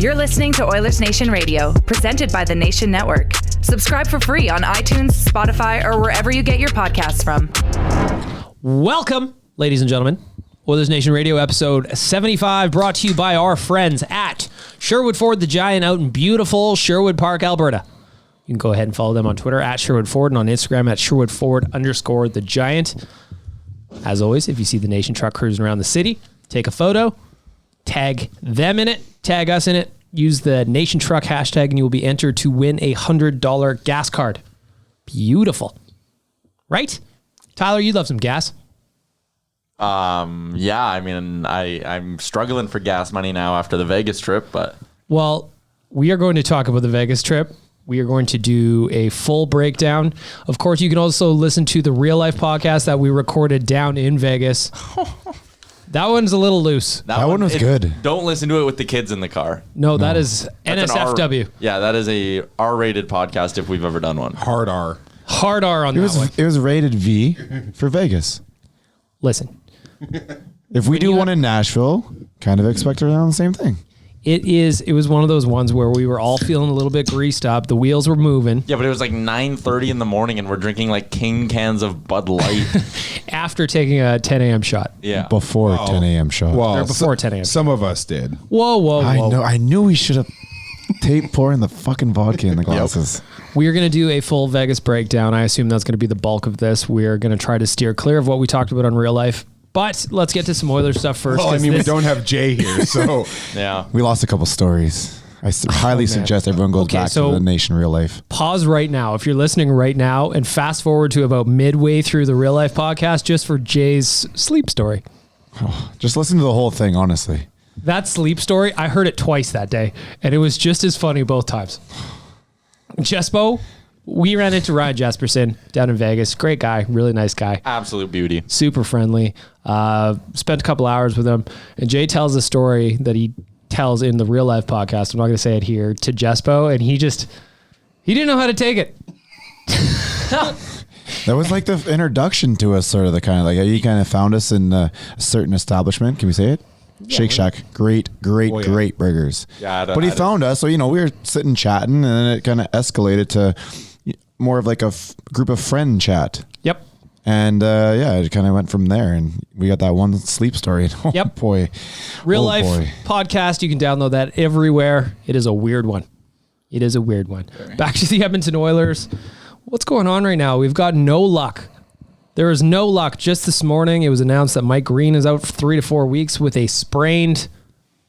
You're listening to Oilersnation Radio, presented by the Nation Network. Subscribe for free on iTunes, Spotify, or wherever you get your podcasts from. Welcome, ladies and gentlemen. Oilersnation Radio episode 75, brought to you by our friends at Sherwood Ford the Giant out in beautiful Sherwood Park, Alberta. You can go ahead and follow them on Twitter at Sherwood Ford and on Instagram at Sherwood_the Giant. As always, if you see the Nation truck cruising around the city, take a photo, tag them in it, tag us in it, use the Nation truck hashtag, and you will be entered to win a $100 gas card. Beautiful. Right? Tyler, you'd love some gas. Yeah, I mean, I'm struggling for gas money now after the Vegas trip, but... Well, we are going to talk about the Vegas trip. We are going to do a full breakdown. Of course, you can also listen to the real life podcast that we recorded down in Vegas. That one's a little loose. That one was good. Don't listen to it with the kids in the car. No, that is NSFW. Yeah, that is a R-rated podcast if we've ever done one. Hard R. Hard R on that one. It was rated V for Vegas. Listen. If we do one in Nashville, kind of expect around the same thing. It was one of those ones where we were all feeling a little bit greased up. The wheels were moving. Yeah, but it was like 9:30 in the morning and we're drinking like king cans of Bud Light. After taking a 10 a.m. shot. Yeah. Before 10 a.m. shot. Or before 10 a.m. Some of us did. Whoa. I knew we should have taped pouring the fucking vodka in the glasses. We are going to do a full Vegas breakdown. I assume that's going to be the bulk of this. We are going to try to steer clear of what we talked about on real life. But let's get to some Oilers stuff first. Well, I mean, we don't have Jay here, so... Yeah. We lost a couple stories. I highly suggest everyone goes back to the Nation real life. Pause right now. If you're listening right now, and fast forward to about midway through the real life podcast just for Jay's sleep story. Oh, just listen to the whole thing, honestly. That sleep story, I heard it twice that day, and it was just as funny both times. Jespo, we ran into Ryan Jesperson down in Vegas. Great guy, really nice guy. Absolute beauty. Super friendly. Spent a couple hours with him, and Jay tells a story that he tells in the real life podcast. I'm not going to say it here to Jespo, and he didn't know how to take it. That was like the introduction to us, sort of the kind of like he kind of found us in a certain establishment. Can we say it? Yeah, Shake Shack. Great burgers. Yeah, but he found us, so we were sitting chatting, and then it kind of escalated to more of like a group of friend chat. Yep. And it kind of went from there, and we got that one sleep story. Oh, yep. Boy. Real life podcast. You can download that everywhere. It is a weird one. Back to the Edmonton Oilers. What's going on right now? We've got no luck. There is no luck. Just this morning, it was announced that Mike Green is out for 3 to 4 weeks with a sprained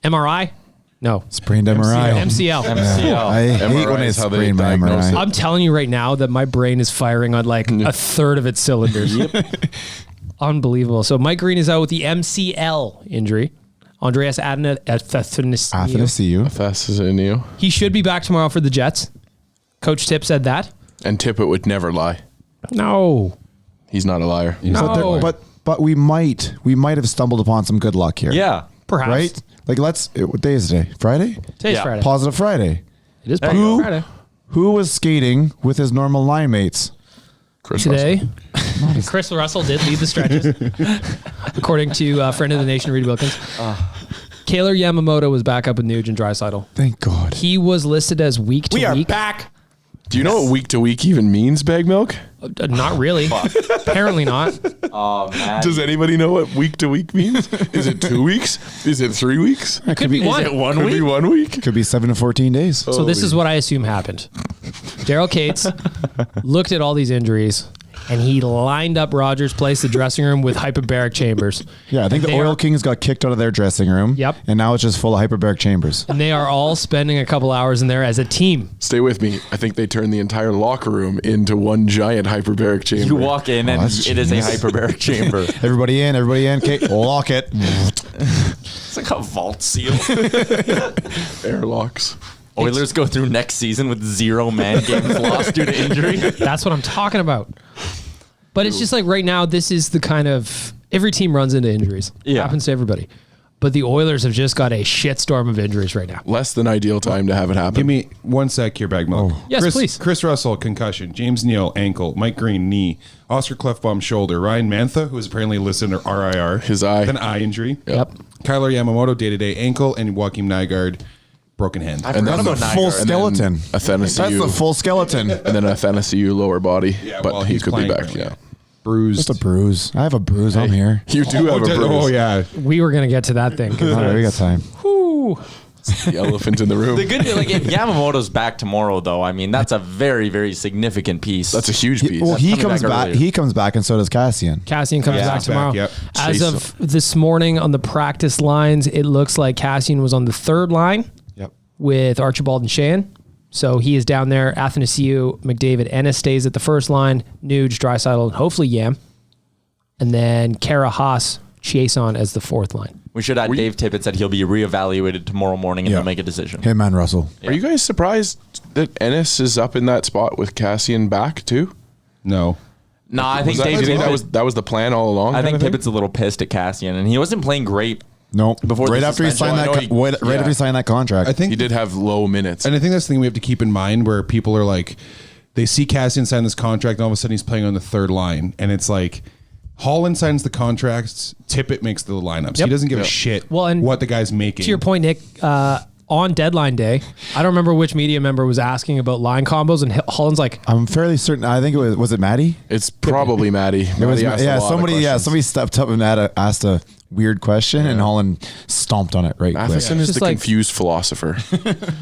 MRI. No. Sprained MRI. MCL. I hate when they sprain my MRI. I'm telling you right now that my brain is firing on like a third of its cylinders. Unbelievable. So Mike Green is out with the MCL injury. Andreas Athanasiou. He should be back tomorrow for the Jets. Coach Tipp said that. And Tippett would never lie. No. He's not a liar. No. But we might have stumbled upon some good luck here. Yeah. Perhaps. Right? Like what day is today? Friday? Today's Friday. Positive Friday. It is Positive Friday. Who was skating with his normal line mates? Chris Russell. Chris Russell did lead the stretches, according to friend of the nation, Reed Wilkins. Kaylor Yamamoto was back up with Nuge and Draisaitl. Thank God. He was listed as week to week. We are back. Do you know what week to week even means, Bag Milk? Not really. Apparently not. Oh, man. Does anybody know what week to week means? Is it 2 weeks? Is it 3 weeks? It could be one. Is it 1 Could week? be 1 week. Could be 7 to 14 days. So this is what I assume happened. Daryl Cates looked at all these injuries, and he lined up Rogers Place, the dressing room, with hyperbaric chambers. Yeah, I think the Oil Kings got kicked out of their dressing room. Yep. And now it's just full of hyperbaric chambers. And they are all spending a couple hours in there as a team. Stay with me. I think they turned the entire locker room into one giant hyperbaric chamber. You walk in and it is a hyperbaric chamber. Everybody in. Okay, lock it. It's like a vault seal. Airlocks. Oilers go through next season with 0 man games lost due to injury. That's what I'm talking about. But it's just like right now, this is the kind of... Every team runs into injuries. It happens to everybody. But the Oilers have just got a shitstorm of injuries right now. Less than ideal time to have it happen. Give me 1 sec here, Bag Milk. Yes, please. Chris Russell, concussion. James Neal, ankle. Mike Green, knee. Oscar Clefbaum, shoulder. Ryan Mantha, who is apparently listed under RIR. His eye. With an eye injury. Yep. Kyler Yamamoto, day-to-day ankle. And Joakim Nygaard, broken hand. I forgot about Full Niagara. skeleton. Athanasiu. That's the full skeleton. And then Athanasiu lower body. But well, he he's could be playing back. currently. Yeah. Bruised. Just a bruise. I have a bruise. I'm here. You do have a bruise. Oh, yeah. We were going to get to that thing. All right, we got time. Whew. The elephant in the room. The good news, like if Yamamoto's back tomorrow, though, I mean that's a very, very significant piece. That's a huge piece. Well, he coming comes back back. earlier. He comes back, and so does Cassian. Cassian comes Yeah. back Back, tomorrow. yep. As Chase of this morning on the practice lines, it looks like Cassian was on the third line Yep. with Archibald and Sheahan. So he is down there. Athanasiu, McDavid, Ennis stays at the first line. Nuge, Draisaitl, and hopefully Yam. And then Kara, Haas, Chiasson as the fourth line. We should add Dave Tippett said he'll be reevaluated tomorrow morning and Yeah. they'll make a decision. Him and Russell. Are you guys surprised that Ennis is up in that spot with Cassian back too? No. No, I think Do Dave you think Tippett, that was the plan all along? I think kind of thing? Tippett's a little pissed at Cassian, and he wasn't playing great. No. Before right the after he suspension. signed I that. know Right after he signed that contract. I think he did have low minutes. And I think that's the thing we have to keep in mind where people are like, they see Cassian sign this contract and all of a sudden he's playing on the third line. And it's like, Holland signs the contracts, Tippett makes the lineups. Yep. He doesn't give a shit Well, and what the guy's making. To your point, Nick, on deadline day, I don't remember which media member was asking about line combos, and Holland's like, I'm fairly certain. I think it was it Maddie? It's probably Maddie. It was, Maddie asked a lot of somebody questions. stepped up and asked a weird question, and Holland stomped on it right quick. Matheson is Just the like- confused philosopher.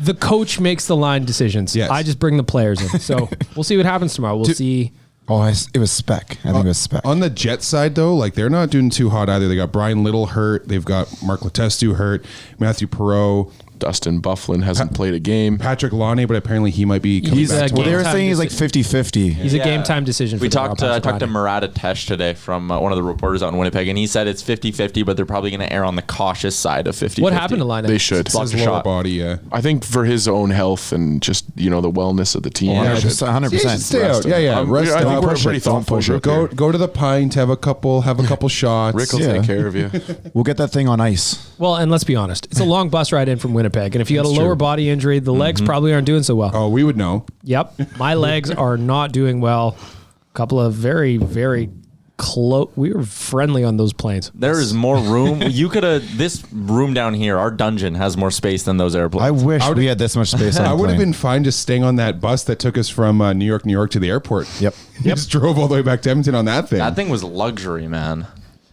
the coach makes the line decisions. Yes. I just bring the players in. So we'll see what happens tomorrow. We'll see. Oh, it was Spec. I think it was Spec. On the Jet side, though, like they're not doing too hot either. They got Brian Little hurt. They've got Mark Letestu hurt. Matthew Perreault. Dustin Bufflin hasn't played a game. Patrick Laine, but apparently he might be coming He's back a tomorrow. They were Game saying he's time like 50-50. He's a game time decision. For We tomorrow, talked Patrick to Laine. Murat Atesh today from one of the reporters out in Winnipeg, and he said it's 50-50, but they're probably going to err on the cautious side of 50-50. What happened to Line? They should. Blocked His a lower shot. body, yeah. I think for his own health and just the wellness of the team. Yeah, they just should. 100%. Stay out. rest him. Yeah, yeah. Rest I up. think we're push pretty it. Don't thoughtful. push it. Go to the Pint, have a couple shots. Rick will Yeah. take care of you. We'll get that thing on ice. Well, and let's be honest, it's a long bus ride in from Winnipeg, and if you got a That's lower true. body injury, the legs probably aren't doing so well. Oh, we would know. Yep, my legs are not doing well. A couple of very, very close. We were friendly on those planes. There is more room. You could have this room down here. Our dungeon has more space than those airplanes. I wish we had this much space on I the would have plane. been fine just staying on that bus that took us from New York to the airport. Yep. Just drove all the way back to Edmonton on that thing. That thing was luxury, man.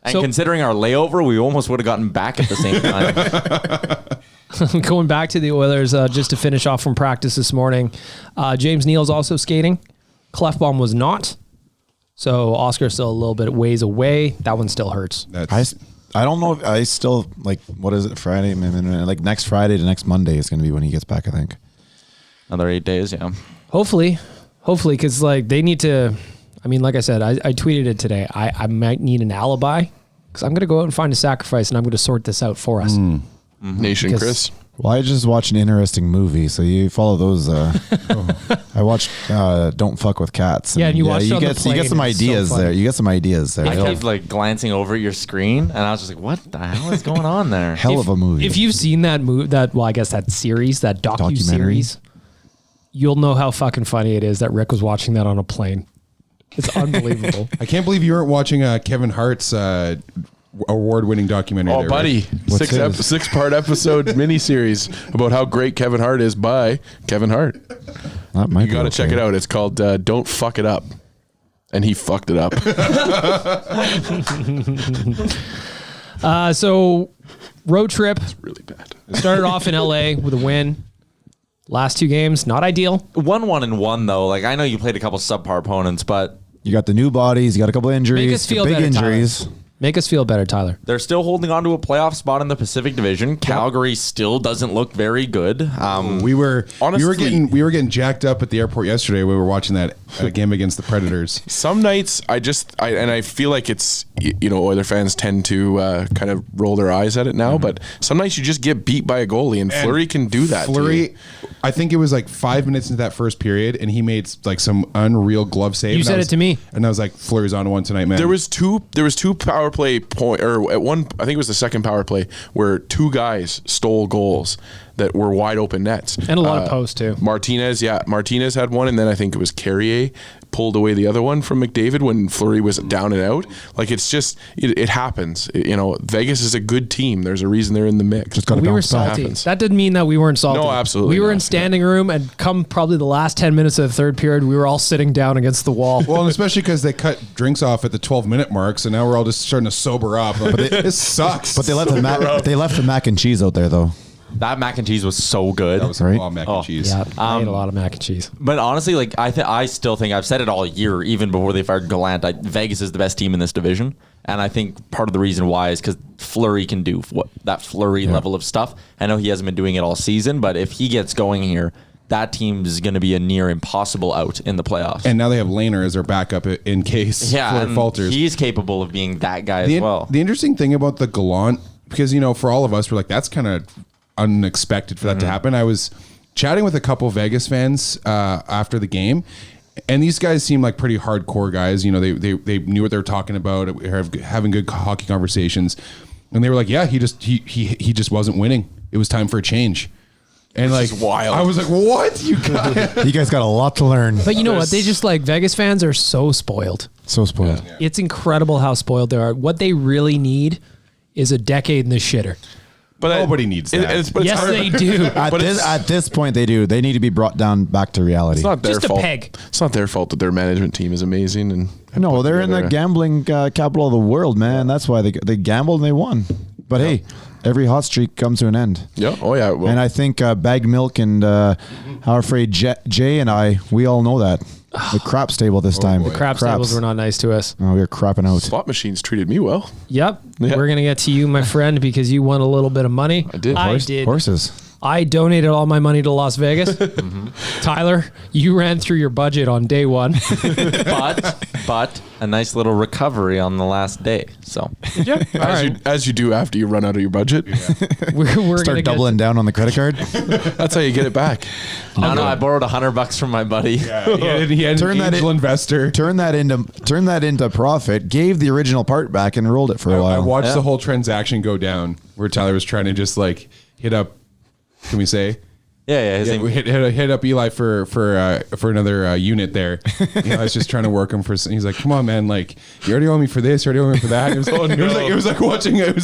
And So- considering our layover, we almost would have gotten back at the same time. Going back to the Oilers, just to finish off from practice this morning, James Neal's also skating. Clefbaum was not. So Oscar's still a little bit ways away. That one still hurts. I don't know if I still like what is it Friday? Like next Friday to next Monday is going to be when he gets back. I think. Another 8 days, yeah. Hopefully, because like they need to. I mean, like I said, I tweeted it today. I might need an alibi because I'm going to go out and find a sacrifice, and I'm going to sort this out for us. Nation Because- Chris. Well, I just watched an interesting movie, so you follow those. I watched "Don't Fuck with Cats." Yeah, and you watched it on the you plane, get some it's so ideas funny. there. You get some ideas there. I kept like glancing over at your screen, and I was just like, "What the hell is going on there?" Hell of a movie. If you've seen that movie, I guess that series, that Documentary. docu-series, you'll know how fucking funny it is that Rick was watching that on a plane. It's unbelievable. I can't believe you weren't watching Kevin Hart's award-winning documentary. Oh, there, buddy. Rick. his? Six-part episode miniseries about how great Kevin Hart is by Kevin Hart. That might You be got to okay. check it out. It's called Don't Fuck It Up. And he fucked it up. So road trip Really bad. started off in LA with a win. Last two games, not ideal. 1-1-1 though. Like I know you played a couple subpar opponents, but You got the new bodies. You got a couple injuries. Make us feel big better, injuries. Tyler. Make us feel better, Tyler. they're still holding on to a playoff spot in the Pacific Division. Calgary still doesn't look very good. We were Honestly- we were getting jacked up at the airport yesterday. We were watching that game against the Predators. Some nights I feel like it's, Oiler fans tend to kind of roll their eyes at it now, but some nights you just get beat by a goalie, and Fleury can do that. to you. Fleury, I think it was like 5 minutes into that first period, and he made like some unreal glove save. You and I said was- it to me. and I was like, Fleury's on one tonight, man. There was two power play point, or at one, I think it was the second power play where two guys stole goals that were wide open nets. And a lot of posts, too. Martinez had one, and then I think it was Carrier pulled away the other one from McDavid when Fleury was down and out. Like, it's just, it happens. Vegas is a good team. There's a reason they're in the mix. Just gotta We were bounce back. salty. Happens. That didn't mean that we weren't salty. No, absolutely We were not. in standing room, and come probably the last 10 minutes of the third period, we were all sitting down against the wall. Well, and especially because they cut drinks off at the 12-minute mark, so now we're all just starting to sober up. But this sucks. But they left the mac and cheese out there though. That mac and cheese was so good. that was Right? raw mac and cheese. Yeah, I ate a lot of mac and cheese. But honestly, like I still think I've said it all year, even before they fired Gallant. Vegas is the best team in this division, and I think part of the reason why is because Fleury can do that Fleury level of stuff. I know he hasn't been doing it all season, but if he gets going here, that team is going to be a near impossible out in the playoffs. And now they have Laner as their backup in case Fleury and falters. he's capable of being that guy as well. The interesting thing about the Gallant, because for all of us, we're like, that's kind of unexpected for that to happen. I was chatting with a couple Vegas fans after the game, and these guys seem like pretty hardcore guys. They knew what they were talking about, having good hockey conversations, and they were like, yeah, he just wasn't winning. It was time for a change. And This is wild. I was like, what? You guys got a lot to learn. But you know what? They just Vegas fans are so spoiled. So spoiled. It's incredible how spoiled they are. What they really need is a decade in the shitter. But Nobody needs that. Yes, they do. At this point, they do. They need to be brought down back to reality. It's not their Just a fault. peg. It's not their fault that their management team is amazing. And No, they're in the together- gambling capital of the world, man. That's why they gambled and they won. But hey, every hot streak comes to an end. Yeah. Oh yeah. Well, And I think Bagged Milk and How Afraid Jay and we all know that. The crap stable this time. boy. Crap stables were not nice to us. Oh, we were crapping out. slot machines treated me well. Yep. Yeah. We're going to get to you, my friend, because you won a little bit of money. I did. I did. Horses. I donated all my money to Las Vegas. Tyler, you ran through your budget on day one. but a nice little recovery on the last day. So As you do after you run out of your budget. We're gonna Start get- doubling down on the credit card. That's how you get it back. no, I borrowed $100 from my buddy. He had Turn an that angel investor. Turn that into profit. Gave the original part back and rolled it for a I while. watched the whole transaction go down where Tyler was trying to just hit up. Can we say? Yeah. His Yeah, name, we hit up Eli for another unit there. I was just trying to work him for. He's like, "Come on, man! Like you already owe me for this. You already owe me for that." And it was like watching a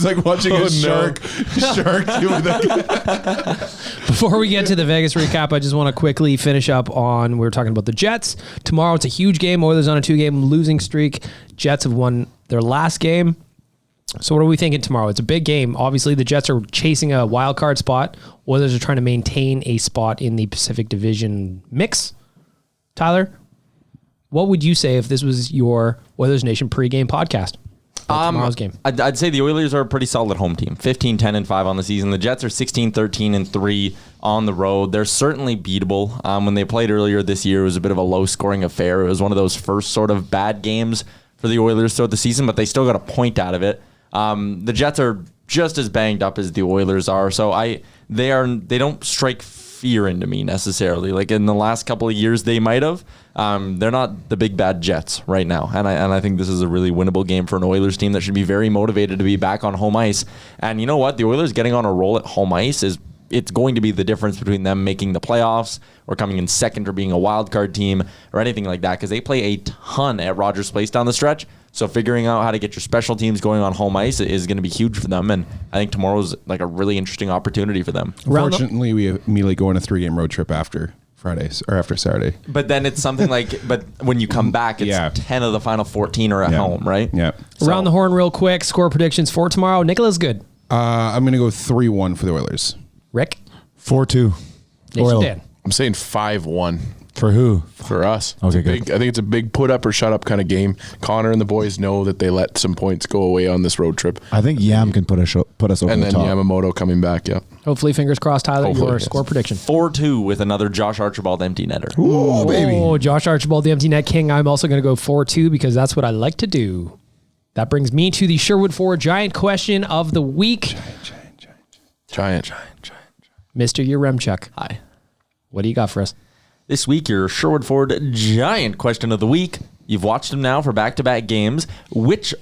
shark do that. Before we get to the Vegas recap, I just want to quickly finish up on, we were talking about the Jets. Tomorrow it's a huge game. Oilers on a 2-game losing streak. Jets have won their last game. So what are we thinking tomorrow? It's a big game. Obviously, the Jets are chasing a wild card spot. Oilers are trying to maintain a spot in the Pacific Division mix. Tyler, what would you say if this was your Oilers Nation pregame podcast? about tomorrow's game? I'd say the Oilers are a pretty solid home team. 15-10-5 on the season. The Jets are 16-13-3 on the road. They're certainly beatable. When they played earlier this year, it was a bit of a low-scoring affair. It was one of those first sort of bad games for the Oilers throughout the season, but they still got a point out of it. The Jets are just as banged up as the Oilers are, so they don't strike fear into me necessarily. Like in the last couple of years, they might have. They're not the big bad Jets right now, and I think this is a really winnable game for an Oilers team that should be very motivated to be back on home ice. And you know what? The Oilers getting on a roll at home ice it's going to be the difference between them making the playoffs or coming in second or being a wild card team or anything like that, because they play a ton at Rogers Place down the stretch. So figuring out how to get your special teams going on home ice is going to be huge for them, and I think tomorrow's like a really interesting opportunity for them. Fortunately, we immediately go on a 3-game road trip after Fridays or after Saturday. But then it's something like, but when you come back, it's 10 of the final 14 are at home, right? Yeah. Around the horn real quick, score predictions for tomorrow. Nicholas Good. I'm going to go 3-1 for the Oilers. Rick. 4-2. Nation Dan. I'm saying 5-1 For who? for us. Okay, It's a big, I think it's a big put up or shut up kind of game. Connor and the boys know that they let some points go away on this road trip. I think Yam can put us over And the then top. Yamamoto coming back, yeah. Hopefully, fingers crossed, Tyler, Hopefully, your yes. score prediction. 4-2 with another Josh Archibald empty netter. Ooh, baby. Oh, Josh Archibald, the empty net king. I'm also going to go 4-2 because that's what I like to do. That brings me to the Sherwood Ford Giant question of the week. Giant. Mr. Yaremchuk, Hi. what do you got for us? This week, your Sherwood Ford Giant question of the week. You've watched him now for back-to-back games. Which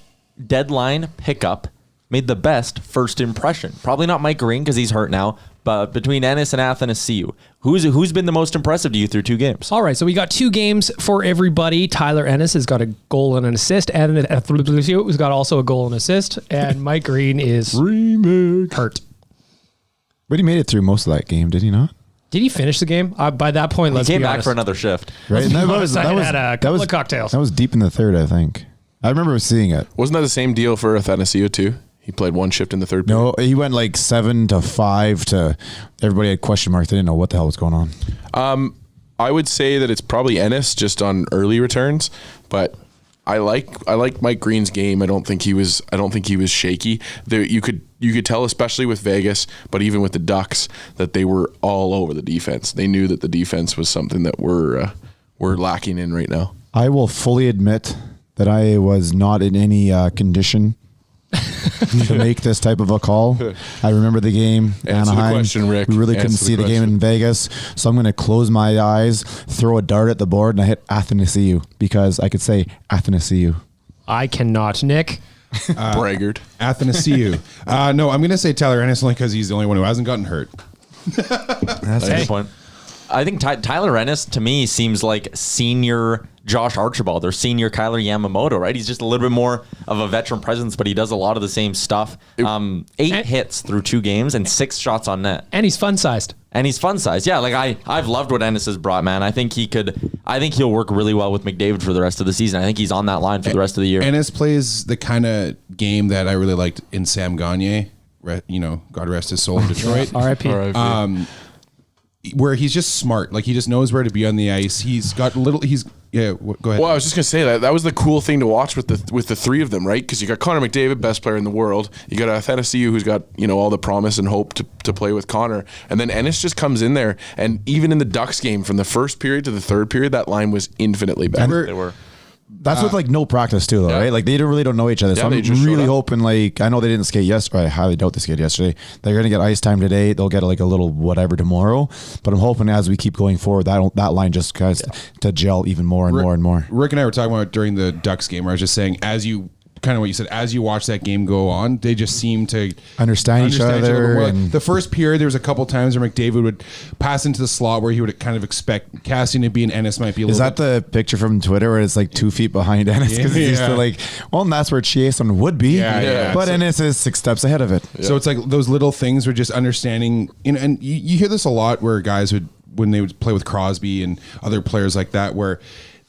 deadline pickup made the best first impression? Probably not Mike Green because he's hurt now, but between Ennis and Athanasiou, who's been the most impressive to you through 2 games? All right, so we got 2 games for everybody. Tyler Ennis has got a goal and an assist, and Athanasiou has got also a goal and assist, and Mike Green is hurt. But he made it through most of that game, did he not? Did he finish the game? By that point, let's He came be back honest. for another shift. Right. And I had a couple of cocktails. That was deep in the third, I think. I remember seeing it. Wasn't that the same deal for Athanasiou too? He played 1 shift in the third period. No, he went like 7 to 5 to everybody had question marks. They didn't know what the hell was going on. I would say that it's probably Ennis just on early returns, but I like Mike Green's game. I don't think he was shaky. You could tell, especially with Vegas, but even with the Ducks, that they were all over the defense. They knew that the defense was something that we're lacking in right now. I will fully admit that I was not in any condition to make this type of a call. I remember the game, Answer the Anaheim. question, Rick. We really couldn't Answer the see the game question. in Vegas, so I'm going to close my eyes, throw a dart at the board, and I hit Athanasiou because I could say Athanasiou. I cannot. Nick? Braggart. Athanasiou. No, I'm going to say Tyler Ennis only because he's the only one who hasn't gotten hurt. That's a good point. I think Tyler Ennis, to me, seems like senior Josh Archibald or senior Kyler Yamamoto, right? He's just a little bit more of a veteran presence, but he does a lot of the same stuff. 8 hits through 2 games and 6 shots on net. And he's fun-sized. Yeah, like I've loved what Ennis has brought, man. I think he'll work really well with McDavid for the rest of the season. I think he's on that line for the rest of the year. Ennis plays the kind of game that I really liked in Sam Gagner, God rest his soul in Detroit. R.I.P. Where he's just smart. Like, he just knows where to be on the ice. Go ahead. Well, I was just gonna say that was the cool thing to watch with the 3 of them, right? Because you got Connor McDavid, best player in the world. You got Athanasiou, who's got all the promise and hope to play with Connor, and then Ennis just comes in there. And even in the Ducks game, from the first period to the third period, that line was infinitely better. They were. That's with like no practice too, though, right? Like they really don't know each other. So I'm they just really showed up. hoping, like, I know they didn't skate yesterday. I highly doubt they skated yesterday. They're going to get ice time today. They'll get like a little whatever tomorrow. But I'm hoping as we keep going forward, that line just tries to gel even more and more and more. Rick and I were talking about it during the Ducks game, where I was just saying, kind of what you said, as you watch that game go on, they just seem to Understand each other. more. And The first period, there was a couple times where McDavid would pass into the slot where he would kind of expect Cassian to be, and Ennis might be a is little that the picture from Twitter where it's like 2 feet behind Ennis? Because he's used to like, well, and that's where Chiasson would be. Yeah. But Ennis is 6 steps ahead of it. So it's like those little things were just understanding, and you hear this a lot where guys when they would play with Crosby and other players like that, where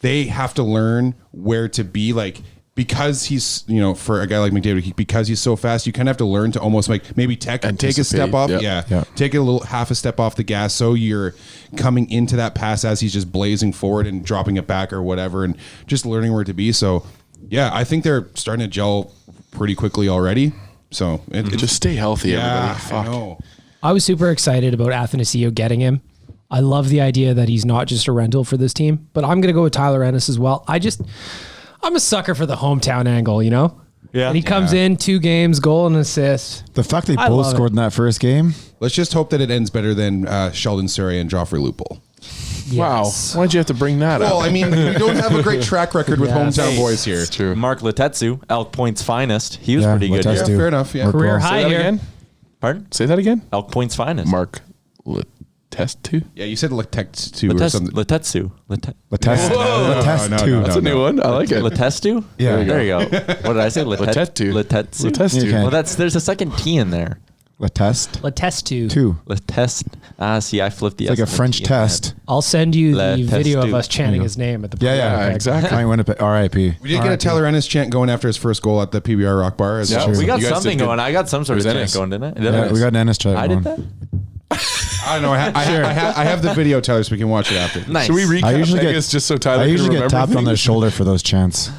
they have to learn where to be, like, because he's, for a guy like McDavid, because he's so fast, you kind of have to learn to almost like maybe take a step off. Yeah. Take half a step off the gas. So you're coming into that pass as he's just blazing forward and dropping it back or whatever, and just learning where to be. So yeah, I think they're starting to gel pretty quickly already. So Just stay healthy, everybody. I know. I was super excited about Athanasiou getting him. I love the idea that he's not just a rental for this team, but I'm going to go with Tyler Ennis as well. I'm a sucker for the hometown angle, Yeah. And he comes in 2 games, goal and assist. The fact they I both love scored in that first game. Let's just hope that it ends better than Sheldon Surrey and Joffrey Lupul. Wow. Yes. Why'd you have to bring that up? Well, I mean, we don't have a great track record with Yes. hometown boys here. It's true. Mark Letetsu, Elk Point's finest. He was Yeah, pretty good. Letetsu. Here. Fair enough. Yeah. Career Say high Say that here. again? Pardon? Say that again? Elk Point's finest. Mark Letestu? Yeah, you said Letext too or something. Letetsu. Let's no, two. no, That's a new one. I like it. Letestu? Yeah. There you go. What did I say? Letetsu. Letetsu. Letetsu. Okay. Well, there's a second T in there. Letest. Letestu. 2. Letest. See, I flipped the It's like a S and the French T in my head. test. I'll send you the Letestu. video of us chanting There you his name at the Yeah, Winnipeg. exactly. Klein Winnipeg, R.I.P. We did get a Tyler Ennis chant going after his first goal at the PBR Rock Bar. As Yeah, well. We got You guys something did good. going. I got some sort of It was chant Ennis. going, didn't I? Did Yeah, we got an Ennis chat I going. did that? I don't know. I have the video, Tyler, so we can watch it after. Nice. Should we recap I usually Vegas just so Tyler I can usually remember get tapped on the things? shoulder for those chants.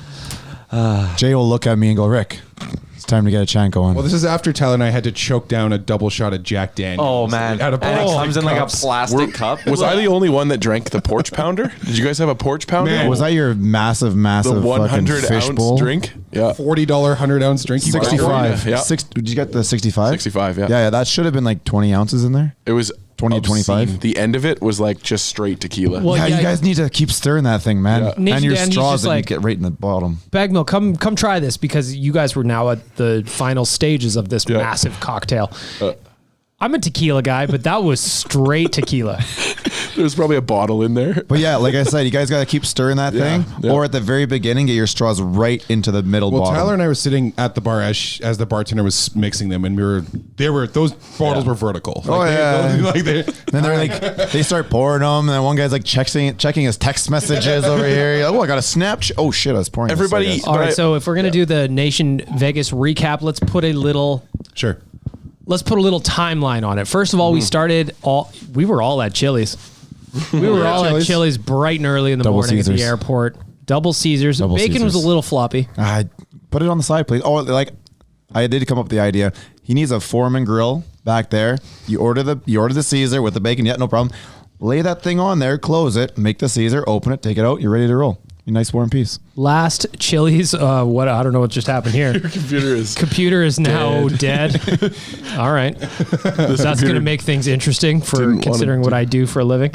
Jay will look at me and go, Rick, it's time to get a chant going. Well, this is after Tyler and I had to choke down a double shot of Jack Daniels. Oh, man. Out of And it plastic comes in like a cups. plastic cup. Was I the only one that drank the porch pounder? Did you guys have a porch pounder? Man, was that your massive the fucking 100 fish ounce bowl? drink? Yeah. $40 100-ounce drink. You bought. 65. Yeah. Did you get the 65? 65, yeah. Yeah, that should have been like 20 ounces in there. It was 20 to 25? obscene. The end of it was like just straight tequila. Well, yeah, yeah, you guys need to keep stirring that thing, man. Yeah. Nation And your Dan, he's straws just that you like- get right in the bottom. Bagmill, come try this because you guys were now at the final stages of this Yeah. massive cocktail. I'm a tequila guy, but that was straight tequila. There's probably a bottle in there. But yeah, like I said, you guys got to keep stirring that thing. yeah. Or at the very beginning, get your straws right into the middle Well, bottom. Tyler and I were sitting at the bar as the bartender was mixing them, and those bottles were vertical. Oh, yeah. Then they're like, they start pouring them, and then one guy's like checking his text messages over here. You're like, oh, I got a Snapchat. Oh shit, I was pouring. Everybody- This, I guess. All right, Right. so if we're gonna do the Nation Vegas recap, let's put a little timeline on it. First of all, we were all at Chili's. We were all at Chili's bright and early in the Double morning at Caesars. the airport. Double Caesars. Double Bacon was a Caesars. little floppy. I put it on the side, please. Oh, like I did come up with the idea. He needs a Foreman grill back there. You order the Caesar with the bacon. Yeah, no problem. Lay that thing on there, close it, make the Caesar, open it, take it out. You're ready to roll. A nice warm piece. Last Chili's, I don't know what just happened here. Computer is now dead. All right. That's going to make things interesting for considering what I do for a living.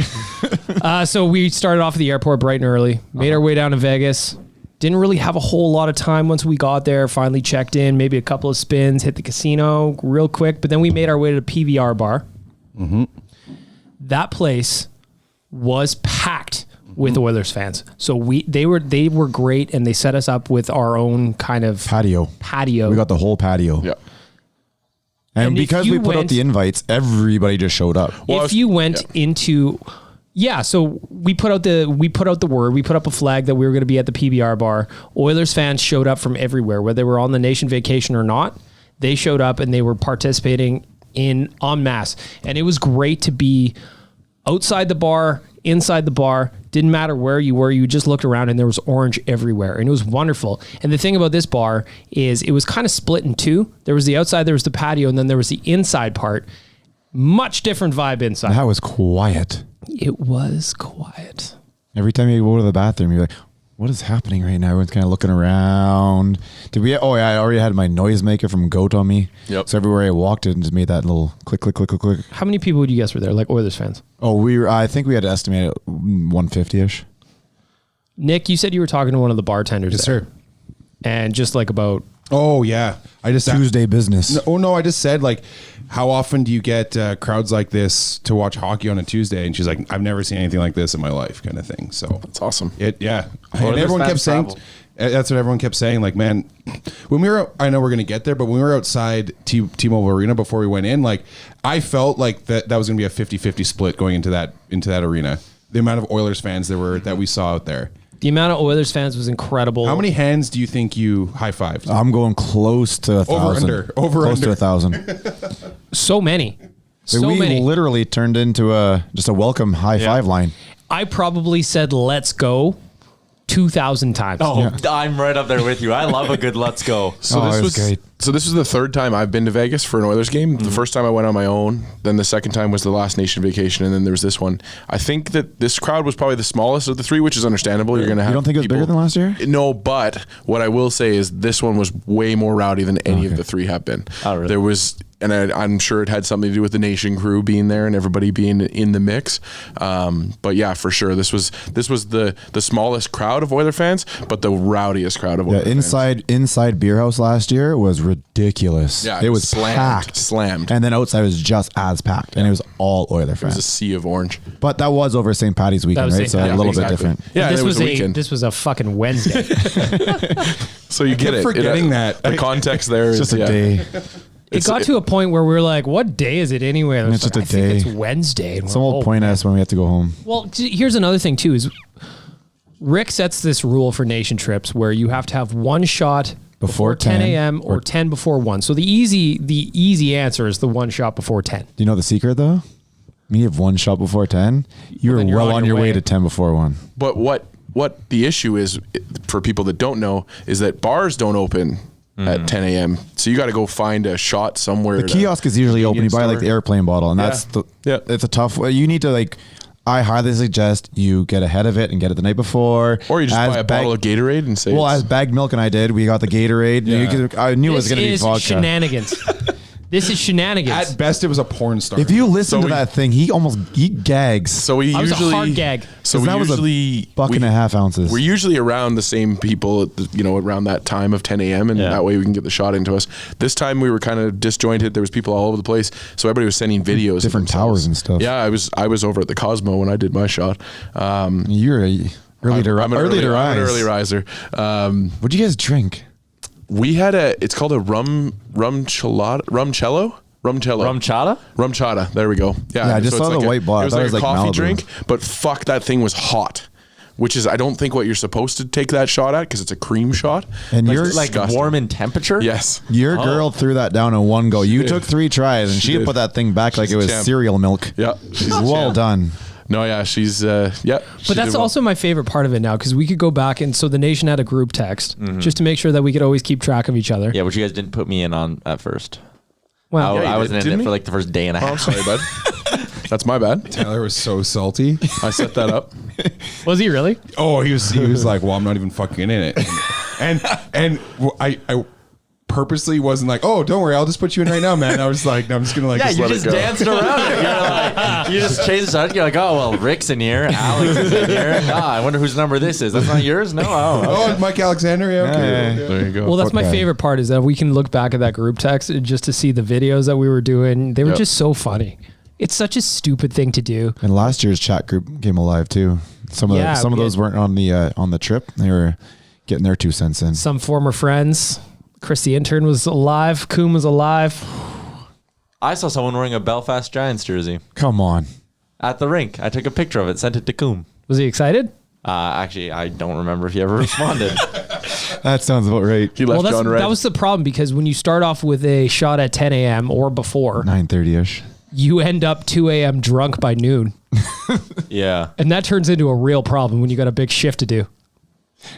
So we started off at the airport bright and early, made our way down to Vegas. Didn't really have a whole lot of time once we got there, finally checked in, maybe a couple of spins, hit the casino real quick, but then we made our way to the PVR bar. Mm-hmm. That place was packed with Oilers fans. So they were great, and they set us up with our own kind of Patio. patio. We got the whole patio. Yeah. And And if because you we put out went- the invites, everybody just showed up. Well, If you went into, so we put out the word, we put up a flag that we were going to be at the PBR bar. Oilers fans showed up from everywhere, whether they were on the Nation vacation or not. They showed up and they were participating en masse. And it was great to be outside the bar, inside the bar. Didn't matter where you were. You just looked around and there was orange everywhere. And it was wonderful. And the thing about this bar is it was kind of split in two. There was the outside, there was the patio, and then there was the inside part. Much different vibe inside. That was quiet. It was quiet. Every time you go to the bathroom, you're like, what is happening right now? Everyone's kind of looking around. I already had my noisemaker from Goat on me. Yep. So everywhere I walked, it just made that little click, click, click, click, click. How many people would you guess were there, like Oilers fans? Oh, I think we had to estimate it 150-ish. Nick, you said you were talking to one of the bartenders yes, there. sir. And just like about... Oh yeah, I just Tuesday business. No, I just said like, how often do you get crowds like this to watch hockey on a Tuesday? And she's like, I've never seen anything like this in my life, kind of thing. So It's awesome. and Oilers everyone kept fans saying, travel. that's what everyone kept saying. Like, man, when we were, I know we're gonna get there, but when we were outside T-Mobile Arena before we went in, like, I felt like that was gonna be a 50-50 split going into that arena. The amount of Oilers fans that we saw out there. The amount of Oilers fans was incredible. How many hands do you think you high-fived? I'm going close to 1,000. Over Close to under. 1,000. So many. So we many. literally turned into just a welcome high five line. I probably said, let's go 2,000 times. Oh, I'm right up there with you. I love a good let's go. So it this was great. So this was the third time I've been to Vegas for an Oilers game. The first time I went on my own. Then the second time was the last Nation vacation, and then there was this one. I think that this crowd was probably the smallest of the three, which is understandable. You're going to have. You don't think it was bigger than last year? No, but what I will say is this one was way more rowdy than any of the three have been. Oh, really? There was, and I'm sure it had something to do with the Nation crew being there and everybody being in the mix. But yeah, for sure, this was the smallest crowd of Oiler fans, but the rowdiest crowd of Oiler fans. Inside Beer House last year was ridiculous. Yeah, it was slammed. packed. And then outside was just as packed. And it was all Oiler It was a fans. sea of orange. But that was over St. Patty's weekend, was right? St. So a Patty's, little exactly. bit different. Yeah, this and it was a weekend. This was a fucking Wednesday. So you get it. forgetting that. The context there is It's just a day. It got to a point where we were like, what day is it anyway? And It's just a I think day. it's Wednesday. And Some we're, will oh, point at us when we have to go home. Well, here's another thing too: is Rick sets this rule for nation trips where you have to have one shot before 10 a.m. or 10 before 1. So the easy answer is the one shot before 10. Do you know the secret though? When you have one shot before 10, you're then you're well on on your your way way. to 10 before 1. But what the issue is for people that don't know is that bars don't open at 10 a.m. So you got to go find a shot somewhere. The kiosk is usually open. You buy like the airplane bottle, and it's a tough way. You need to I highly suggest you get ahead of it and get it the night before. Or you just buy a bottle of Gatorade and say, as bagged milk and I did, we got the Gatorade. Yeah. I knew it was This going to be is vodka. shenanigans. This is shenanigans. At best, it was a porn star. If you listen So to we- that thing, he gags. So we That was a usually hard gag. So 'Cause we that was a usually buck and a half ounces. We're usually around the same people, at the, around that time of 10 a.m. and Yeah. that way we can get the shot into us. This time we were kind of disjointed. There was people all over the place, so everybody was sending videos, of Different themselves. towers and stuff. Yeah, I was over at the Cosmo when I did my shot. You're early to I'm an early to I'm an rise. early riser. What'd you guys drink? We had it's called a rum chata. Rum chata? There we go. Yeah, I just so saw it's the white bottle. It was I like thought a it was like coffee Malibu. drink, but fuck, that thing was hot. Which is, I don't think what you're supposed to take that shot at because it's a cream shot. And Like, you're like disgusting. warm in temperature? Yes. Your girl threw that down in one go. You did. took 3 tries, and she did. put that thing back like She's it a was champ. cereal milk. Yeah. She's a Well champ. done. No, yeah, she's yeah. But that's also my favorite part of it now because we could go back and so the nation had a group text just to make sure that we could always keep track of each other. Yeah, which you guys didn't put me in on at first. Well, Yeah, you I wasn't did, in didn't it for you? like the first day and a Oh, I'm half. sorry, bud. That's my bad. Tyler was so salty. I set that up. was he really? Oh, he was like, well, I'm not even fucking in it. And I purposely wasn't like, oh, don't worry, I'll just put you in right now, man. I was like, no, I'm just gonna like Yeah, just you let just it go. danced around it. You're like, you just changed the subject. You're like, oh, well, Rick's in here. Alex is in here. Ah, I wonder whose number this is. That's not yours? No? Oh, okay. Oh, Mike Alexander. Yeah, okay. Hey. There you go. Well, that's my Okay. favorite part is that we can look back at that group text just to see the videos that we were doing. They were Yep. just so funny. It's such a stupid thing to do. And last year's chat group came alive too. Some of Yeah, some of we those had- weren't on the trip. They were getting their 2 cents in. Some former friends. Chris the intern was alive. Coom was alive. I saw someone wearing a Belfast Giants jersey Come on. at the rink. I took a picture of it, sent it to Coom. Was he excited? Actually, I don't remember if he ever responded. That sounds about right. He left John Red. that was the problem because when you start off with a shot at 10 a.m. or before, 9:30ish. you end up 2 a.m. drunk by noon. Yeah. And that turns into a real problem when you got a big shift to do.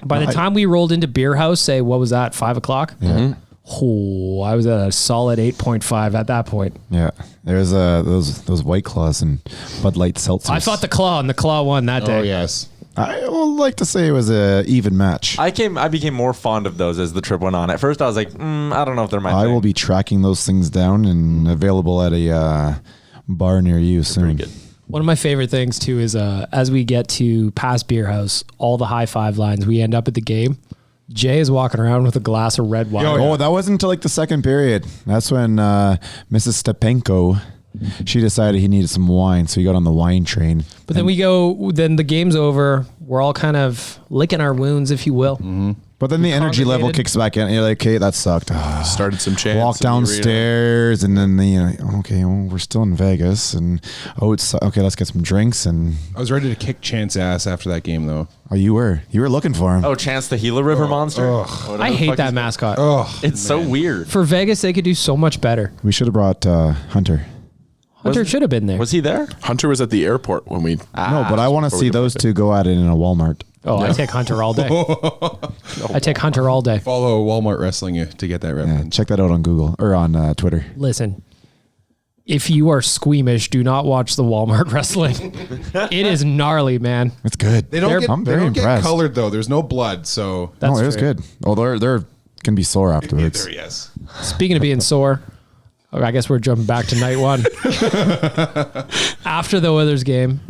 By the time we rolled into Beer House, say, what was that, 5 o'clock? Oh, I was at a solid 8.5 at that point. Yeah. There's those White Claws and Bud Light seltzers. I fought the Claw, and the Claw won that day. Oh yes. I would like to say it was a even match. I became more fond of those as the trip went on. At first, I was like, I don't know if they're my I thing. will be tracking those things down and available at a bar near you soon. Pretty good. One of my favorite things, too, is as we get to past Beer House, all the high five lines, we end up at the game. Jay is walking around with a glass of red wine. Oh, that wasn't until like the second period. That's when Mrs. Stepenko, she decided he needed some wine, so he got on the wine train. But then then the game's over. We're all kind of licking our wounds, if you will. But then the energy level congregated. kicks back in, and you're like, okay, that sucked. Started some chants. Walk in the arena. downstairs, and then okay, well, we're still in Vegas, and it's okay. Let's get some drinks, and I was ready to kick Chance ass after that game, though. you were looking for him. Oh, Chance the Gila River Monster? Whatever I the hate fuck that he's- mascot. Oh, It's so weird. For Vegas, they could do so much better. We should have brought Hunter. Hunter should have been there. Was he there? Hunter was at the airport when we. No, but I want to before we see got those back. two go at it in a Walmart. Oh, I take Hunter all day. I take Hunter all day. follow Walmart Wrestling to get that Yeah, reference. check that out on Google or on Twitter. Listen, if you are squeamish, do not watch the Walmart wrestling. It is gnarly, man. It's good. They don't They're- get, I'm they very don't get impressed. colored though. There's no blood, so That's No, it was true. good. Although they're can be sore afterwards. There, yes. Speaking of being sore, I guess we're jumping back to night one. After the Oilers game,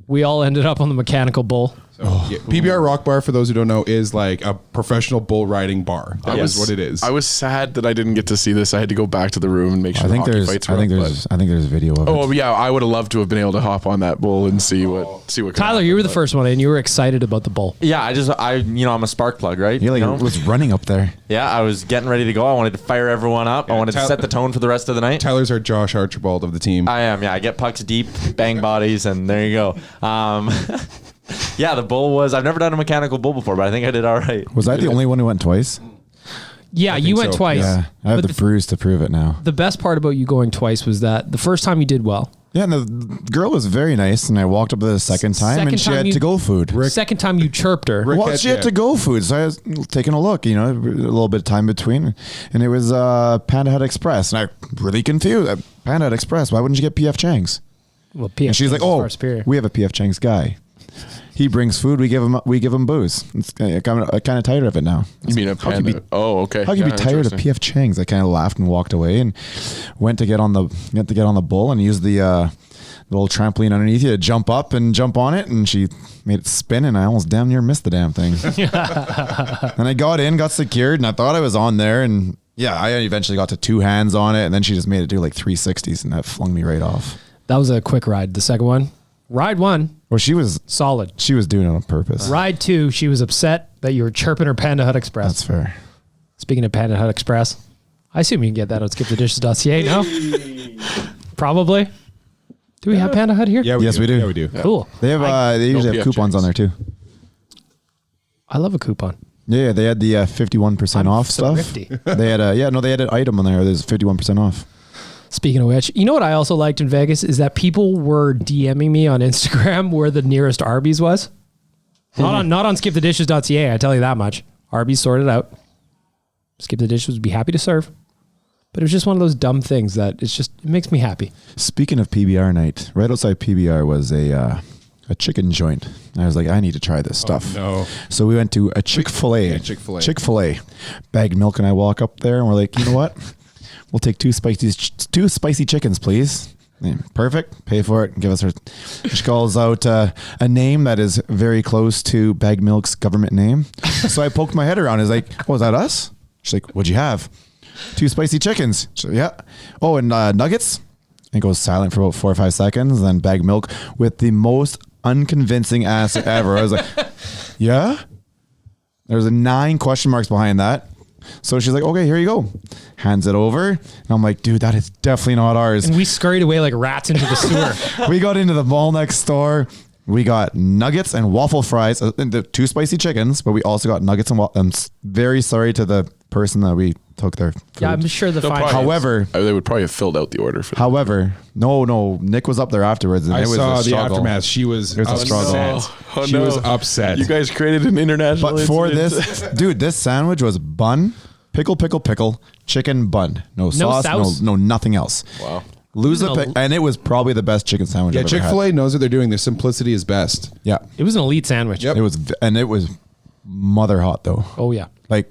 we all ended up on the mechanical bull. So, yeah, PBR Rock Bar, for those who don't know, is like a professional bull riding bar. That is what it is. I was sad that I didn't get to see this. I had to go back to the room and make sure I the think hockey there's fights I were think up, there's video of but- Oh it. yeah, I would have loved to have been able to hop on that bull and see what could Tyler, happen, you were the but- first one, and you were excited about the bull. Yeah, I'm a spark plug, right? He like You know? was running up there. Yeah, I was getting ready to go. I wanted to fire everyone up. I wanted to set the tone for the rest of the night. Tyler's our Josh Archibald of the team. I am, yeah. I get pucks deep, bang bodies, and there you go. Yeah, the bull was. I've never done a mechanical bull before, but I think I did all right. Was I the only one who went twice? Yeah, you went so. twice. Yeah, I have But the bruise to prove it now. the best part about you going twice was that the first time you did well. Yeah, and the girl was very nice, and I walked up the second time, Second and she time had you- to go food. Second time you chirped her. Rick- Well, she had yeah. to go food, so I was taking a look. A little bit of time between, and it was Panda Hut Express, and I really confused. Panda Hut Express. Why wouldn't you get PF Chang's? Well, PF And she's like, Chang's "Oh, far superior. we have a PF Chang's guy." He brings food. We give him booze. I'm kind of tired of it now. You mean a panda? Oh, okay. How can you be tired of PF Chang's? I kind of laughed and walked away and went to get on the bull and used the little trampoline underneath you to jump up and jump on it, and she made it spin, and I almost damn near missed the damn thing. And I got secured, and I thought I was on there, and yeah, I eventually got to 2 hands on it, and then she just made it do like 360s, and that flung me right off. That was a quick ride. The second one, ride 1. Well, she was solid. She was doing it on purpose. Ride 2, she was upset that you were chirping her Panda Hut Express. That's fair. Speaking of Panda Hut Express, I assume you can get that on skipthedishes.ca now. Probably. Do we have Panda Hut here? Yeah, Yes, we do. Yeah, we do. Cool. They have. They usually have PF coupons on there too. I love a coupon. Yeah, they had the 51% off stuff. thrifty. They had they had an item on there. There's 51% off. Speaking of which, you know what I also liked in Vegas is that people were DMing me on Instagram where the nearest Arby's was. Not on skipthedishes.ca, I tell you that much. Arby's sorted out. Skip the Dishes would be happy to serve. But it was just one of those dumb things that it makes me happy. Speaking of PBR night, right outside PBR was a chicken joint. I was like, I need to try this stuff. no. So we went to a Chick-fil-A. Yeah, Chick-fil-A. Chick-fil-A. Bagged milk, and I walk up there, and we're like, you know what? We'll take 2 spicy chickens, please. Yeah, perfect. Pay for it. Give us her. She calls out a name that is very close to Bagged Milk's government name. So I poked my head around. I was like, oh, is that us? She's like, what'd you have? 2 spicy chickens. So, yeah. Oh, and nuggets? And goes silent for about 4 or 5 seconds. Then Bagged Milk with the most unconvincing answer ever. I was like, yeah? There's 9 question marks behind that. So she's like, okay, here you go. Hands it over. And I'm like, dude, that is definitely not ours. And we scurried away like rats into the sewer. We got into the mall next door. We got nuggets and waffle fries, the 2 spicy chickens, but we also got nuggets and I'm very sorry to the person that we took their food. Yeah, I'm sure the They'll fine. probably- However, They would probably have filled out the order for that. however, no, Nick was up there afterwards, and I it was saw a the struggle. aftermath. She was It was a struggle. upset. Oh, She no. was upset. You guys created an international But for incident. this, dude, this sandwich was bun, pickle, chicken bun, no sauce, sauce? no nothing else. Wow. Lose Even a pick, and it was probably the best chicken sandwich Yeah, I've ever had. Chick-fil-A knows what they're doing. Their simplicity is best. Yeah, It was an elite sandwich. Yep. it was mother hot though, Oh, yeah. like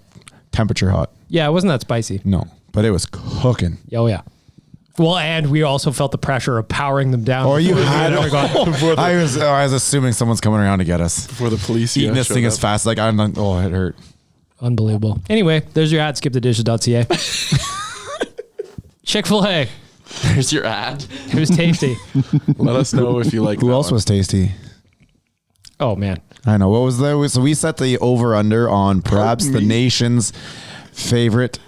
temperature hot. Yeah, it wasn't that spicy. No, but it was cooking. Oh, yeah. Well, and we also felt the pressure of powering them down. Or you before we had. ever got- I was assuming someone's coming around to get us. For the police, Eating this thing as fast, like I'm like, oh, it hurt. Unbelievable. Anyway, there's your ad, skipthedishes.ca. Chick-fil-A. There's your ad. It was tasty. Let us know if you like. Who that else one. was tasty? Oh, man. I know. What was there? So we set the over under on perhaps the nation's favorite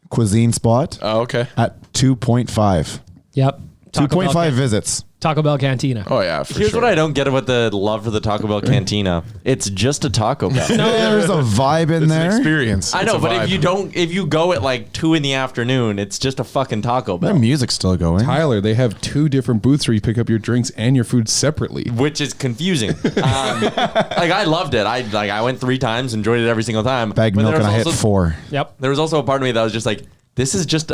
cuisine spot Oh, okay. at 2.5. Yep. Taco Bell 2.5 visits. Taco Bell Cantina. Oh yeah, for Here's sure. what I don't get about the love for the Taco Bell Cantina. It's just a Taco Bell. There's a vibe in It's there. an experience. I It's know, a but vibe. if you go at like 2 PM, it's just a fucking Taco The Bell, music's still going. Tyler, they have 2 different booths where you pick up your drinks and your food separately. which is confusing. Like I loved it. I went 3 times, enjoyed it every single time. Bagged But milk, there and I was hit also- 4. Yep. There was also a part of me that was just like, this is just